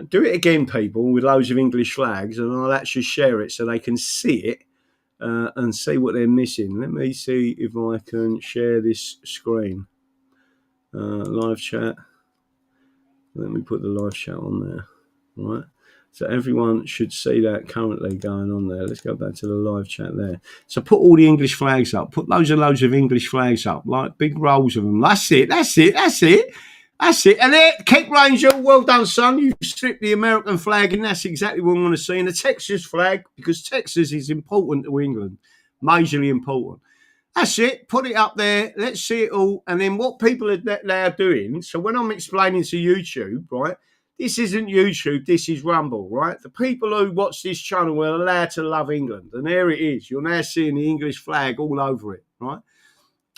Do it again, people, with loads of English flags, and I'll actually share it so they can see it and see what they're missing. Let me see if I can share this screen. Live chat. Let me put the live chat on there. Right, so everyone should see that currently going on there. Let's go back to the live chat there. So put all the English flags up. Put loads of English flags up, like big rolls of them. That's it. And there, Cape Ranger, well done, son. You've stripped the American flag, and that's exactly what we want to see. And the Texas flag, because Texas is important to England, majorly important. That's it. Put it up there. Let's see it all. And then what people are now doing. So when I'm explaining to YouTube, right? This isn't YouTube, this is Rumble, right? The people who watch this channel are allowed to love England. And there it is. You're now seeing the English flag all over it, right?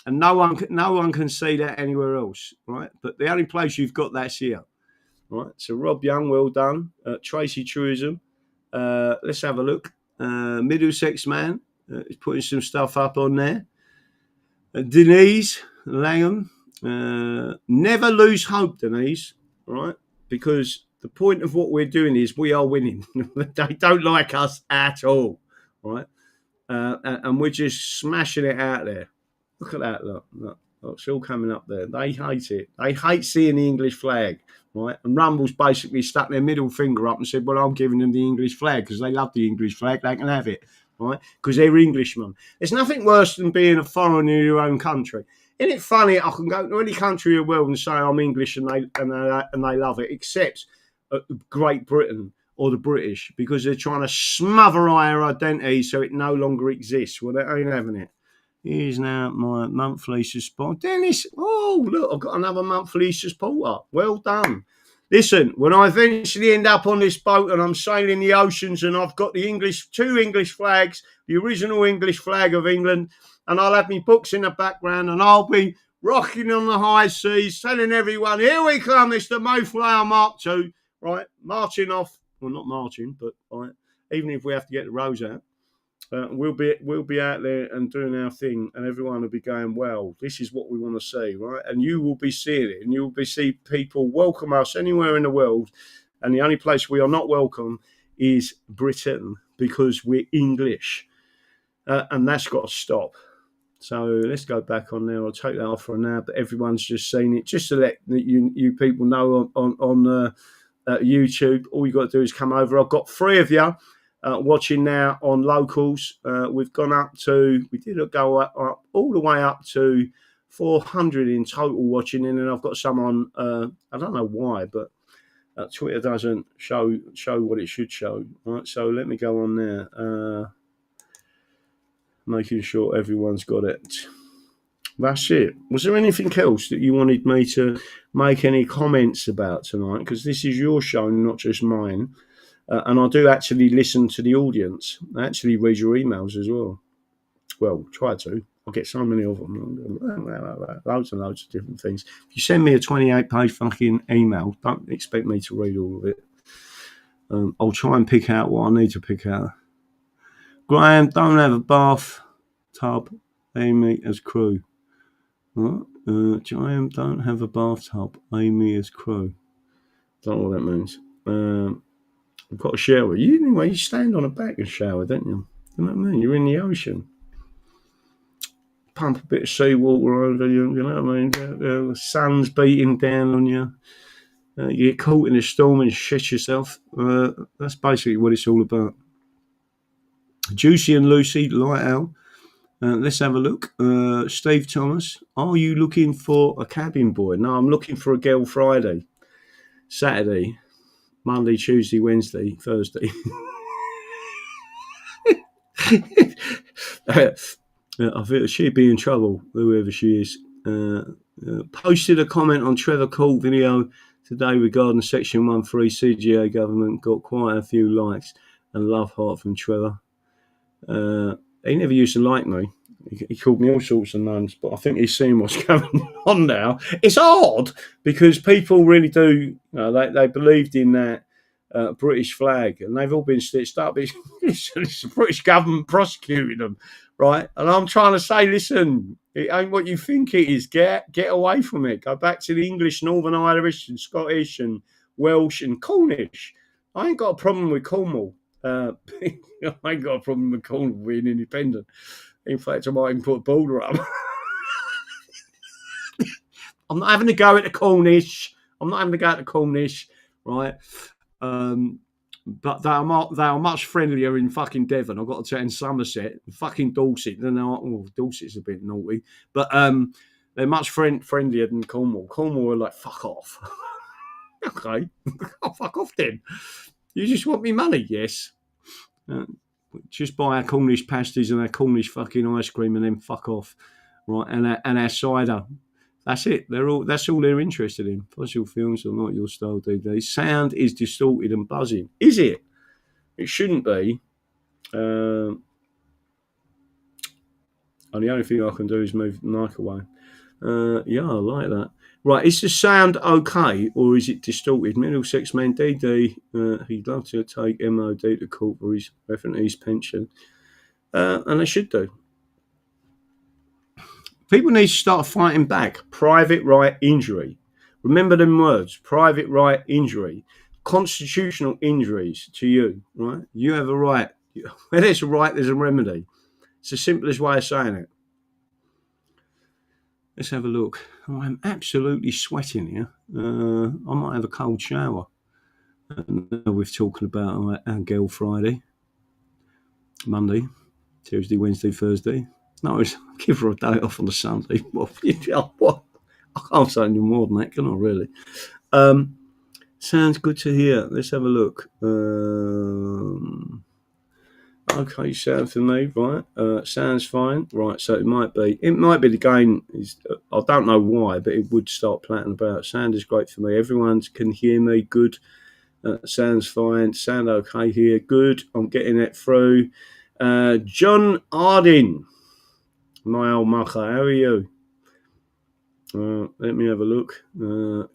And no one can see that anywhere else, right? But the only place you've got that's here, right? So Rob Young, well done. Tracy Truism. Let's have a look. Middlesex Man is putting some stuff up on there. Denise Langham. Never lose hope, Denise, right? Because the point of what we're doing is we are winning. They don't like us at all, right? And we're just smashing it out there. Look at that, look. It's all coming up there. They hate it. They hate seeing the English flag, right? And Rumble's basically stuck their middle finger up and said, well, I'm giving them the English flag because they love the English flag. They can have it, right? Because they're Englishmen. There's nothing worse than being a foreigner in your own country. Isn't it funny? I can go to any country in the world and say I'm English and they love it, except Great Britain or the British, because they're trying to smother our identity so it no longer exists. Well, they ain't having it. Here's now my monthly support. Dennis, oh, look, I've got another monthly supporter. Well done. Listen, when I eventually end up on this boat and I'm sailing the oceans and I've got the two English flags, the original English flag of England, and I'll have my books in the background, and I'll be rocking on the high seas, telling everyone, here we come, it's the Mayflower Mark II, right? Marching off, well, not marching, but right, even if we have to get the rows out, we'll be out there and doing our thing, and everyone will be going, well, this is what we want to see, right? And you will be seeing it, and you will be see people welcome us anywhere in the world, and the only place we are not welcome is Britain, because we're English, and that's got to stop. So let's go back on there. I'll take that off for now, but everyone's just seen it, just to let you people know on YouTube. All you got to do is come over. I've got 3 of you watching now on locals. We've gone up to, we did go up all the way up to 400 in total watching, and then I've got some on, I don't know why, but Twitter doesn't show what it should show. Right, so let me go on there, making sure everyone's got it. That's it. Was there anything else that you wanted me to make any comments about tonight? Because this is your show, not just mine. And I do actually listen to the audience. I actually read your emails as well. Well, try to. I get so many of them. Loads and loads of different things. If you send me a 28-page fucking email, don't expect me to read all of it. I'll try and pick out what I need to pick out. Graham, don't have a bath tub. Amy as crew. What? Graham, don't have a bathtub. Amy as crew. Don't know what that means. I've got a shower. You stand on a back and shower, don't you? You know what I mean? You're in the ocean. Pump a bit of seawater over you, you know what I mean? The sun's beating down on you. You get caught in a storm and shit yourself. That's basically what it's all about. Juicy and Lucy, Light Owl. Let's have a look. Steve Thomas, are you looking for a cabin boy? No, I'm looking for a girl Friday, Saturday, Monday, Tuesday, Wednesday, Thursday. I feel she'd be in trouble, whoever she is. Posted a comment on Trevor Court video today regarding Section 1.3 CGA government. Got quite a few likes and love heart from Trevor. He never used to like me. He called me all sorts of names, but I think he's seen what's going on now. It's odd because people really do, they believed in that British flag, and they've all been stitched up. It's the British government prosecuting them, right? And I'm trying to say, listen, it ain't what you think it is. Get away from it. Go back to the English, Northern Irish, and Scottish, and Welsh, and Cornish. I ain't got a problem with Cornwall. I ain't got a problem with Cornwall being independent. In fact, I might even put a border up. I'm not having to go at the Cornish. Right? But they are much friendlier in fucking Devon. I've got to tell you, in Somerset, fucking Dorset. Dorset's a bit naughty, but they're much friendlier than Cornwall. Cornwall are like, fuck off. Okay, I'll fuck off then. You just want me money, yes. Just buy our Cornish pasties and our Cornish fucking ice cream and then fuck off, right? And our cider. That's it. That's all they're interested in. Fossil films are not your style, DD. Sound is distorted and buzzing. Is it? It shouldn't be. And the only thing I can do is move the mic away. Yeah, I like that. Right, is the sound okay or is it distorted? Middlesex man, DD, he'd love to take MOD to court for his referee's pension. And they should do. People need to start fighting back. Private right injury. Remember them words. Private right injury. Constitutional injuries to you, right? You have a right. Where there's a right, there's a remedy. It's the simplest way of saying it. Let's have a look. I'm absolutely sweating here. I might have a cold shower. Now we're talking about our girl Friday, Monday, Tuesday, Wednesday, Thursday. No, give her a day off on a Sunday. What? I can't say any more than that, can I, really? Sounds good to hear. Let's have a look. Okay, sounds for me, right? Sounds fine, right? So it might be the game is. I don't know why, but it would start planting about. Sound is great for me. Everyone can hear me. Good. Sounds fine. Sound okay here. Good. I'm getting it through. John Ardin, my old mucker. How are you? Let me have a look.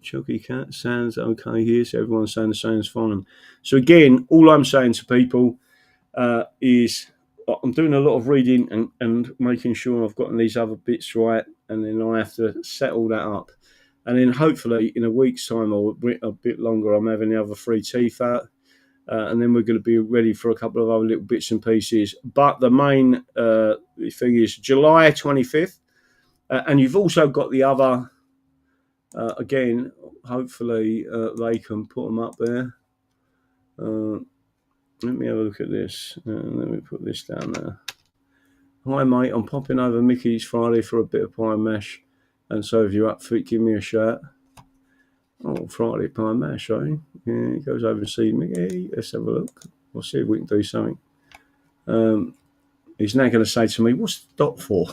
Chucky Cat, sounds okay here. So everyone's saying the sound's fine. So again, all I'm saying to people is I'm doing a lot of reading and making sure I've gotten these other bits right, and then I have to set all that up. And then hopefully in a week's time or a bit longer, I'm having the other 3 teeth out. And then we're going to be ready for a couple of other little bits and pieces. But the main thing is July 25th. And you've also got the other, again, hopefully they can put them up there. Let me have a look at this. Let me put this down there. Hi, mate. I'm popping over Mickey's Friday for a bit of pie and mash. And so if you're up for it, give me a shout. Oh, Friday pie and mash, eh? Yeah, he goes over and sees Mickey. Let's have a look. We'll see if we can do something. He's now going to say to me, what's the dot for?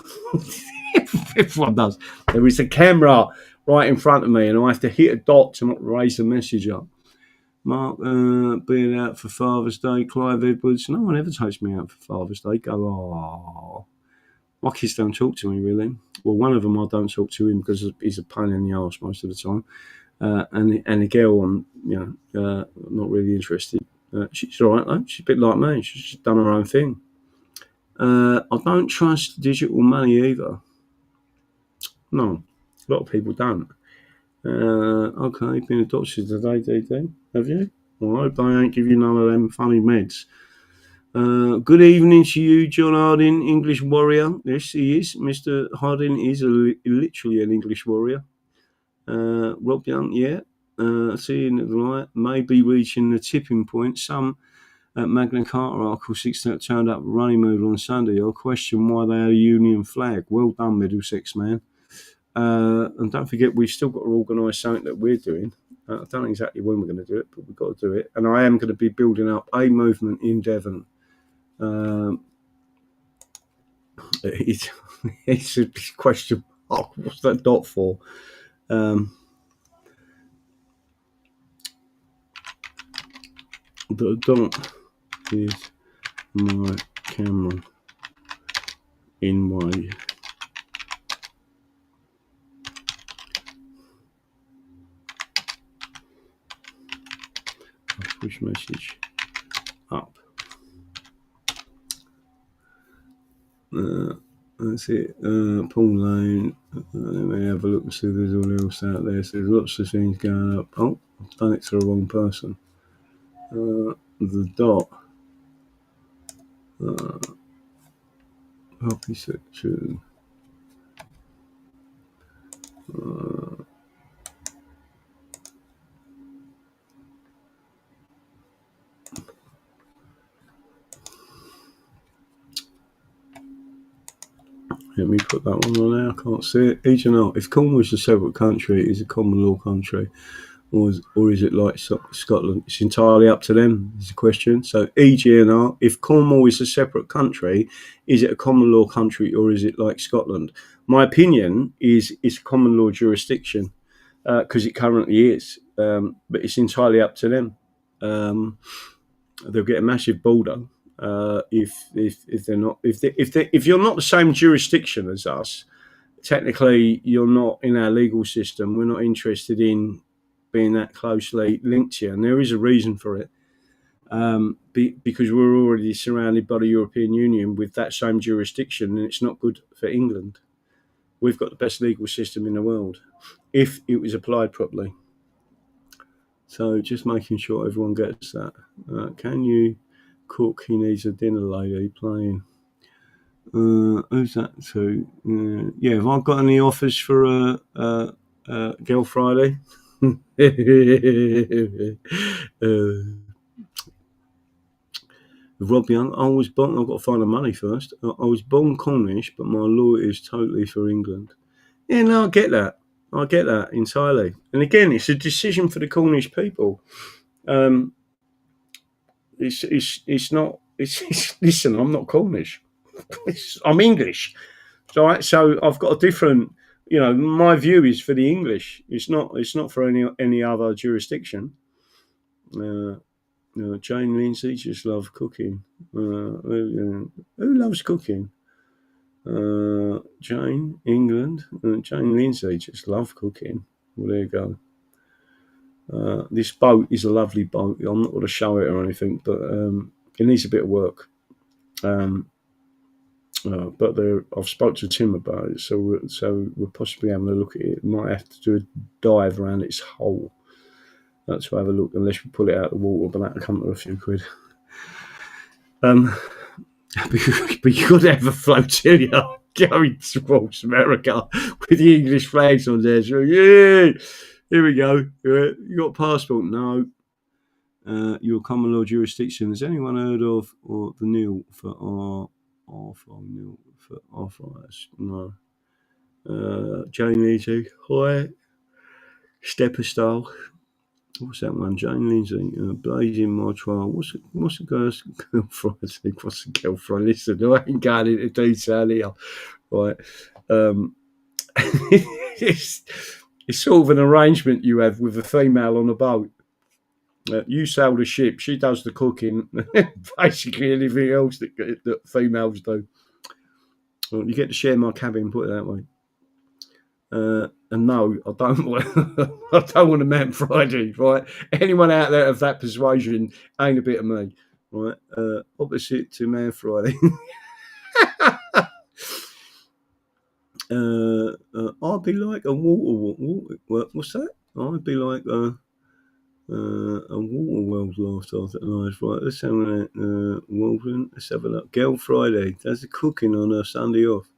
Everyone does. There is a camera right in front of me, and I have to hit a dot to raise the message up. Mark, being out for Father's Day, Clive Edwards. No one ever takes me out for Father's Day. Go, oh. My kids don't talk to me, really. Well, one of them I don't talk to him because he's a pain in the arse most of the time. And the girl, I'm not really interested. She's all right, though. She's a bit like me. She's done her own thing. I don't trust digital money either. No, a lot of people don't. Okay, been adopted today, DD. Have you? All right, but I ain't give you none of them funny meds. Good evening to you, John Harding, English warrior. Yes, he is. Mr. Harding is literally an English warrior. Rob Young, yeah. Seeing the light, maybe reaching the tipping point. Some Magna Carta Article 6 that turned up running mood on Sunday. I'll question why they had a Union flag. Well done, Middlesex man. And don't forget, we've still got to organise something that we're doing. I don't know exactly when we're going to do it, but we've got to do it. And I am going to be building up a movement in Devon. It's a question. Oh, what's that dot for? The dot is my camera in way. Push message up. That's it. Paul Lane. Let me have a look and see if there's all else out there. So there's lots of things going up. Oh, I've done it to the wrong person. The dot. Copy section. Let me put that one on there. I can't see it. Each and all. If Cornwall is a separate country, is a common law country, or is it like Scotland? It's entirely up to them. Is the question. So EGNR. If Cornwall is a separate country, is it a common law country or is it like Scotland? My opinion is it's a common law jurisdiction because it currently is, but it's entirely up to them. They'll get a massive border. If you're not the same jurisdiction as us, technically you're not in our legal system. We're not interested in being that closely linked to you, and there is a reason for it. Because we're already surrounded by the European Union with that same jurisdiction, and it's not good for England. We've got the best legal system in the world if it was applied properly. So just making sure everyone gets that. Can you cook? He needs a dinner lady playing. Who's that to? Yeah, have I got any offers for Girl Friday? Rob Young, I was born. I've got to find the money first. I was born Cornish, but my law is totally for England. Yeah, no, I get that. I get that entirely. And again, it's a decision for the Cornish people. It's not. Listen, I'm not Cornish. I'm English. So I've got a different. My view is for the English. It's not for any other jurisdiction. Jane Lindsay just loves cooking. Who loves cooking? Jane, England. Jane Lindsay just loves cooking. Well, there you go. This boat is a lovely boat. I'm not going to show it or anything, but it needs a bit of work. But I've spoke to Tim about it, so we're possibly having a look at it. Might have to do a dive around its hole. That's to have a look, unless we pull it out of the water, but that'll come to a few quid. But you got to have a flotilla going towards America with the English flags on there. So, yeah, here we go. You got a passport? No. Your common law jurisdiction. Has anyone heard of or the nil for nil for arthritis? No. Jane Lindsay. Hi. Stepper style. What's that one? Jane Lindsay. Blazing my trial. What's the girl's girlfriend? What's the girlfriend? Listen, I ain't going into detail here. Right. It's sort of an arrangement you have with a female on a boat. You sail the ship, she does the cooking, basically anything else that females do. Well, you get to share my cabin, put it that way. And no, I don't want a Man Friday, right? Anyone out there of that persuasion ain't a bit of me, right? Opposite to Man Friday. I'd be like a water. What's that? I'd be like a water wells last night. Right, let's have a Walton. Let's have a look. Girl Friday does the cooking on her Sunday off.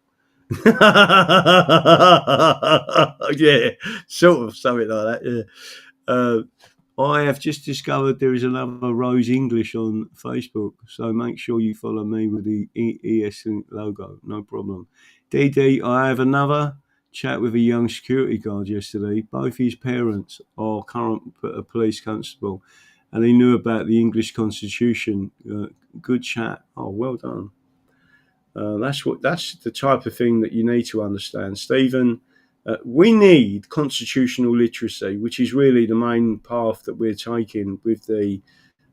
Yeah, sort of something like that. Yeah. I have just discovered there is another Rose English on Facebook, so make sure you follow me with the ES logo. No problem. DD, I have another chat with a young security guard yesterday. Both his parents are current police constable, and he knew about the English Constitution. Good chat. Oh, well done. That's the type of thing that you need to understand, Stephen. We need constitutional literacy, which is really the main path that we're taking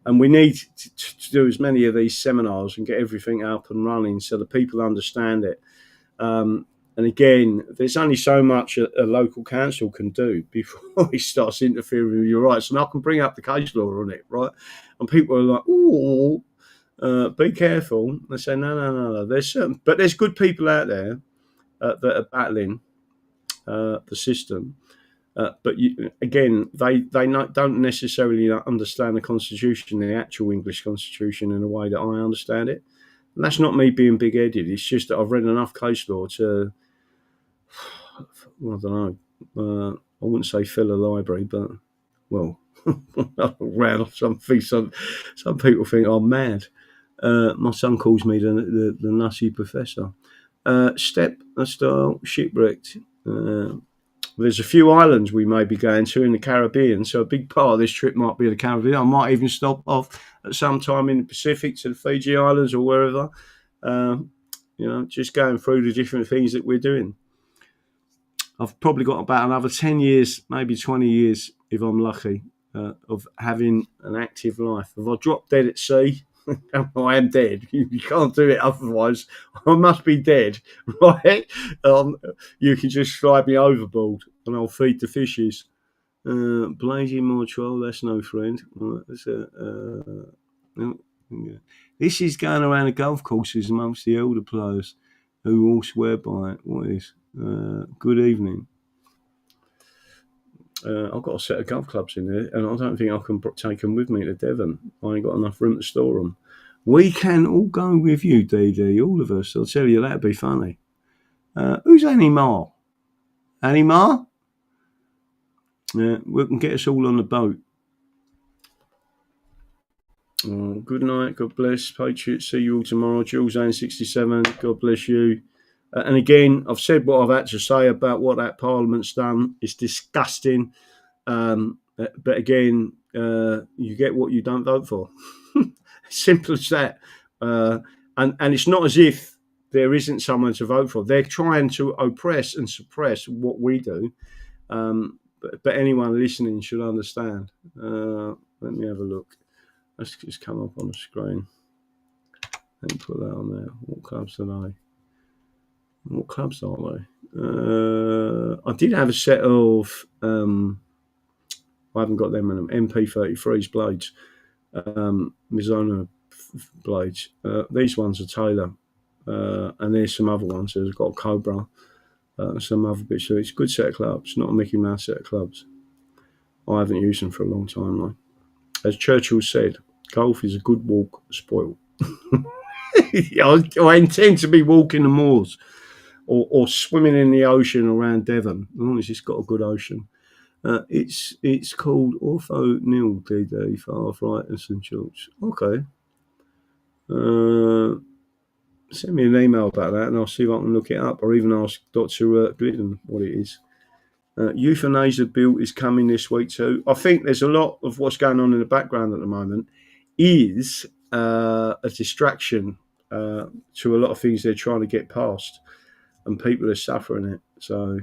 and we need to do as many of these seminars and get everything up and running so that people understand it. And again, there's only so much a local council can do before it starts interfering with your rights. And I can bring up the case law on it, right? And people are like, "Ooh, be careful." They say, no. There's good people out there that are battling the system. But they don't necessarily understand the Constitution, the actual English Constitution, in a way that I understand it. And that's not me being big-headed. It's just that I've read enough case law to, I don't know, I wouldn't say fill a library, but, well, around something. Some people think I'm mad. My son calls me the nutty professor. Step style shipwrecked. There's a few islands we may be going to in the Caribbean, so a big part of this trip might be the Caribbean. I might even stop off at some time in the Pacific to the Fiji Islands or wherever. Just going through the different things that we're doing. I've probably got about another 10 years, maybe 20 years, if I'm lucky, of having an active life. If I drop dead at sea, I am dead. You can't do it otherwise. I must be dead, right? You can just slide me overboard and I'll feed the fishes. Blazing more troll, that's no friend. Right, this is going around the golf courses amongst the elder players who all swear by it. What is? Good evening. I've got a set of golf clubs in there, and I don't think I can take them with me to Devon. I ain't got enough room to store them. We can all go with you, DD, all of us. I'll tell you, that'd be funny. Who's Annie Ma? Annie Ma? We can get us all on the boat. Good night. God bless. Patriots. See you all tomorrow. Jules Ann 67. God bless you. And again, I've said what I've had to say about what that Parliament's done. It's disgusting. But again, you get what you don't vote for. Simple as that. And it's not as if there isn't someone to vote for. They're trying to oppress and suppress what we do. But anyone listening should understand. Let me have a look. Let's just come up on the screen and put that on there. What clubs are they? What clubs are they? I did have a set of, I haven't got them in them, MP33s blades, Mizuno blades. These ones are Taylor. and there's some other ones. There's got Cobra, some other bits. So it's a good set of clubs, not a Mickey Mouse set of clubs. I haven't used them for a long time though. As Churchill said, golf is a good walk, spoiled. I intend to be walking the moors or swimming in the ocean around Devon, as long as it's got a good ocean. It's called Ortho Nil DD for arthritis and George. Okay. Send me an email about that and I'll see if I can look it up, or even ask Dr. Glidden what it is. Euthanasia bill is coming this week too. I think there's a lot of what's going on in the background at the moment is a distraction to a lot of things they're trying to get past, and people are suffering it. So,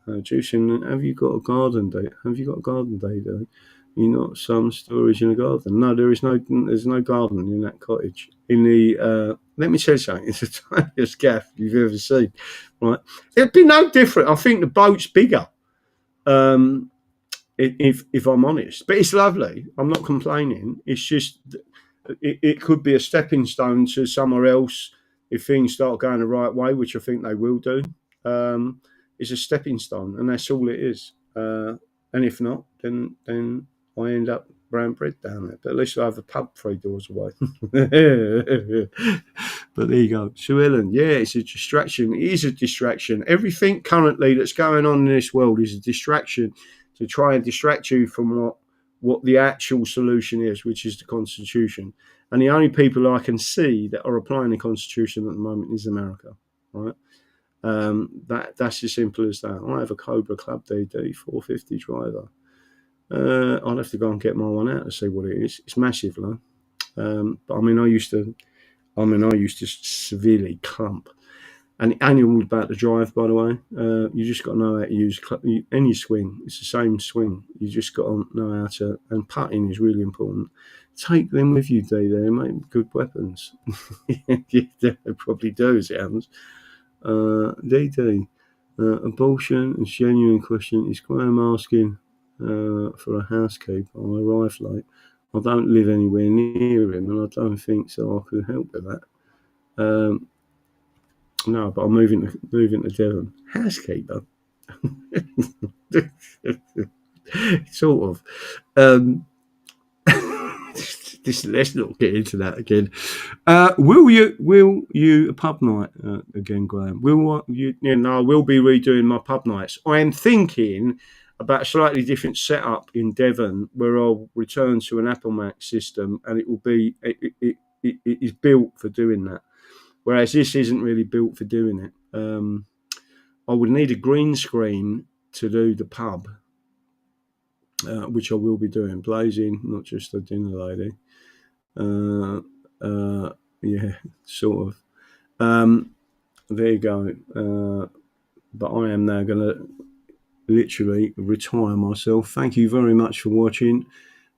Juicing, have you got a garden day? Have you got a garden day though? You not some storage in a garden? No, there's no garden in that cottage. In the let me tell you something. It's the tiniest gaff you've ever seen. Right? It'd be no different. I think the boat's bigger. If I'm honest, but it's lovely. I'm not complaining. It's just it could be a stepping stone to somewhere else if things start going the right way, which I think they will do. It's a stepping stone, and that's all it is. And if not, then I end up brown bread down there. But at least I have a pub 3 doors away. But there you go. Sue Ellen, yeah, it's a distraction. It is a distraction. Everything currently that's going on in this world is a distraction to try and distract you from what the actual solution is, which is the Constitution. And the only people I can see that are applying the Constitution at the moment is America, right? That's as simple as that. I have a Cobra Club DD 450 driver. I'll have to go and get my one out to see what it is. It's massive, though. But I used to severely clump. And all about the drive, by the way. You just got to know how to use any swing. It's the same swing. You just got to know how to. And putting is really important. Take them with you, D. They make good weapons. They probably do, as it happens. DD. Abortion is a genuine question. Is Graham asking for a housekeeper? I arrived late. I don't live anywhere near him, and I don't think so I could help with that. No, but I'm moving to Devon. Housekeeper? Sort of. Let's not get into that again. Will you a pub night again, Graham? We'll be redoing my pub nights. I am thinking about a slightly different setup in Devon, where I'll return to an Apple Mac system, and it will be it is built for doing that. Whereas this isn't really built for doing it. I would need a green screen to do the pub, which I will be doing. Blazing, not just a dinner lady. Yeah, sort of. There you go. But I am now going to literally retire myself. Thank you very much for watching.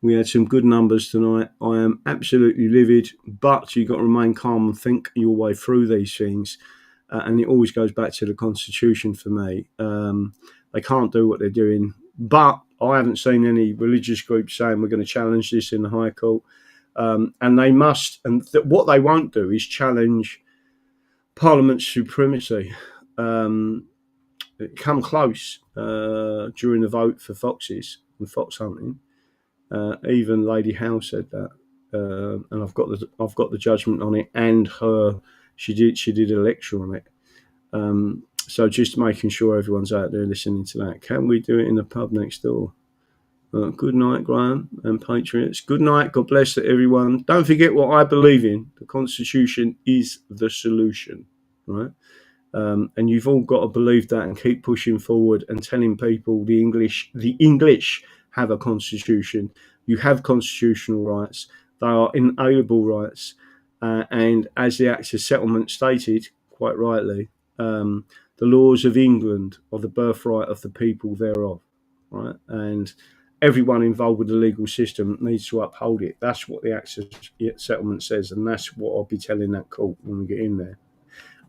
We had some good numbers tonight. I am absolutely livid, but you've got to remain calm and think your way through these things. And it always goes back to the Constitution for me. They can't do what they're doing, but I haven't seen any religious groups saying we're going to challenge this in the High Court. And they must, and what they won't do is challenge Parliament's supremacy. It come close during the vote for foxes and fox hunting. Even Lady Howe said that, and I've got the judgment on it, and she did a lecture on it. So just making sure everyone's out there listening to that. Can we do it in the pub next door? Good night, Graham and Patriots. Good night. God bless everyone. Don't forget what I believe in. The Constitution is the solution, right? And you've all got to believe that and keep pushing forward and telling people the English have a constitution. You have constitutional rights. They are inalienable rights. And as the Acts of Settlement stated, quite rightly, the laws of England are the birthright of the people thereof, right? And everyone involved with the legal system needs to uphold it. That's what the Acts of Settlement says, and that's what I'll be telling that court when we get in there.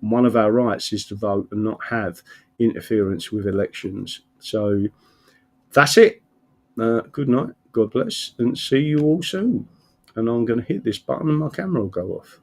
And one of our rights is to vote and not have interference with elections. So that's it. Good night, God bless, and see you all soon. And I'm going to hit this button and my camera will go off.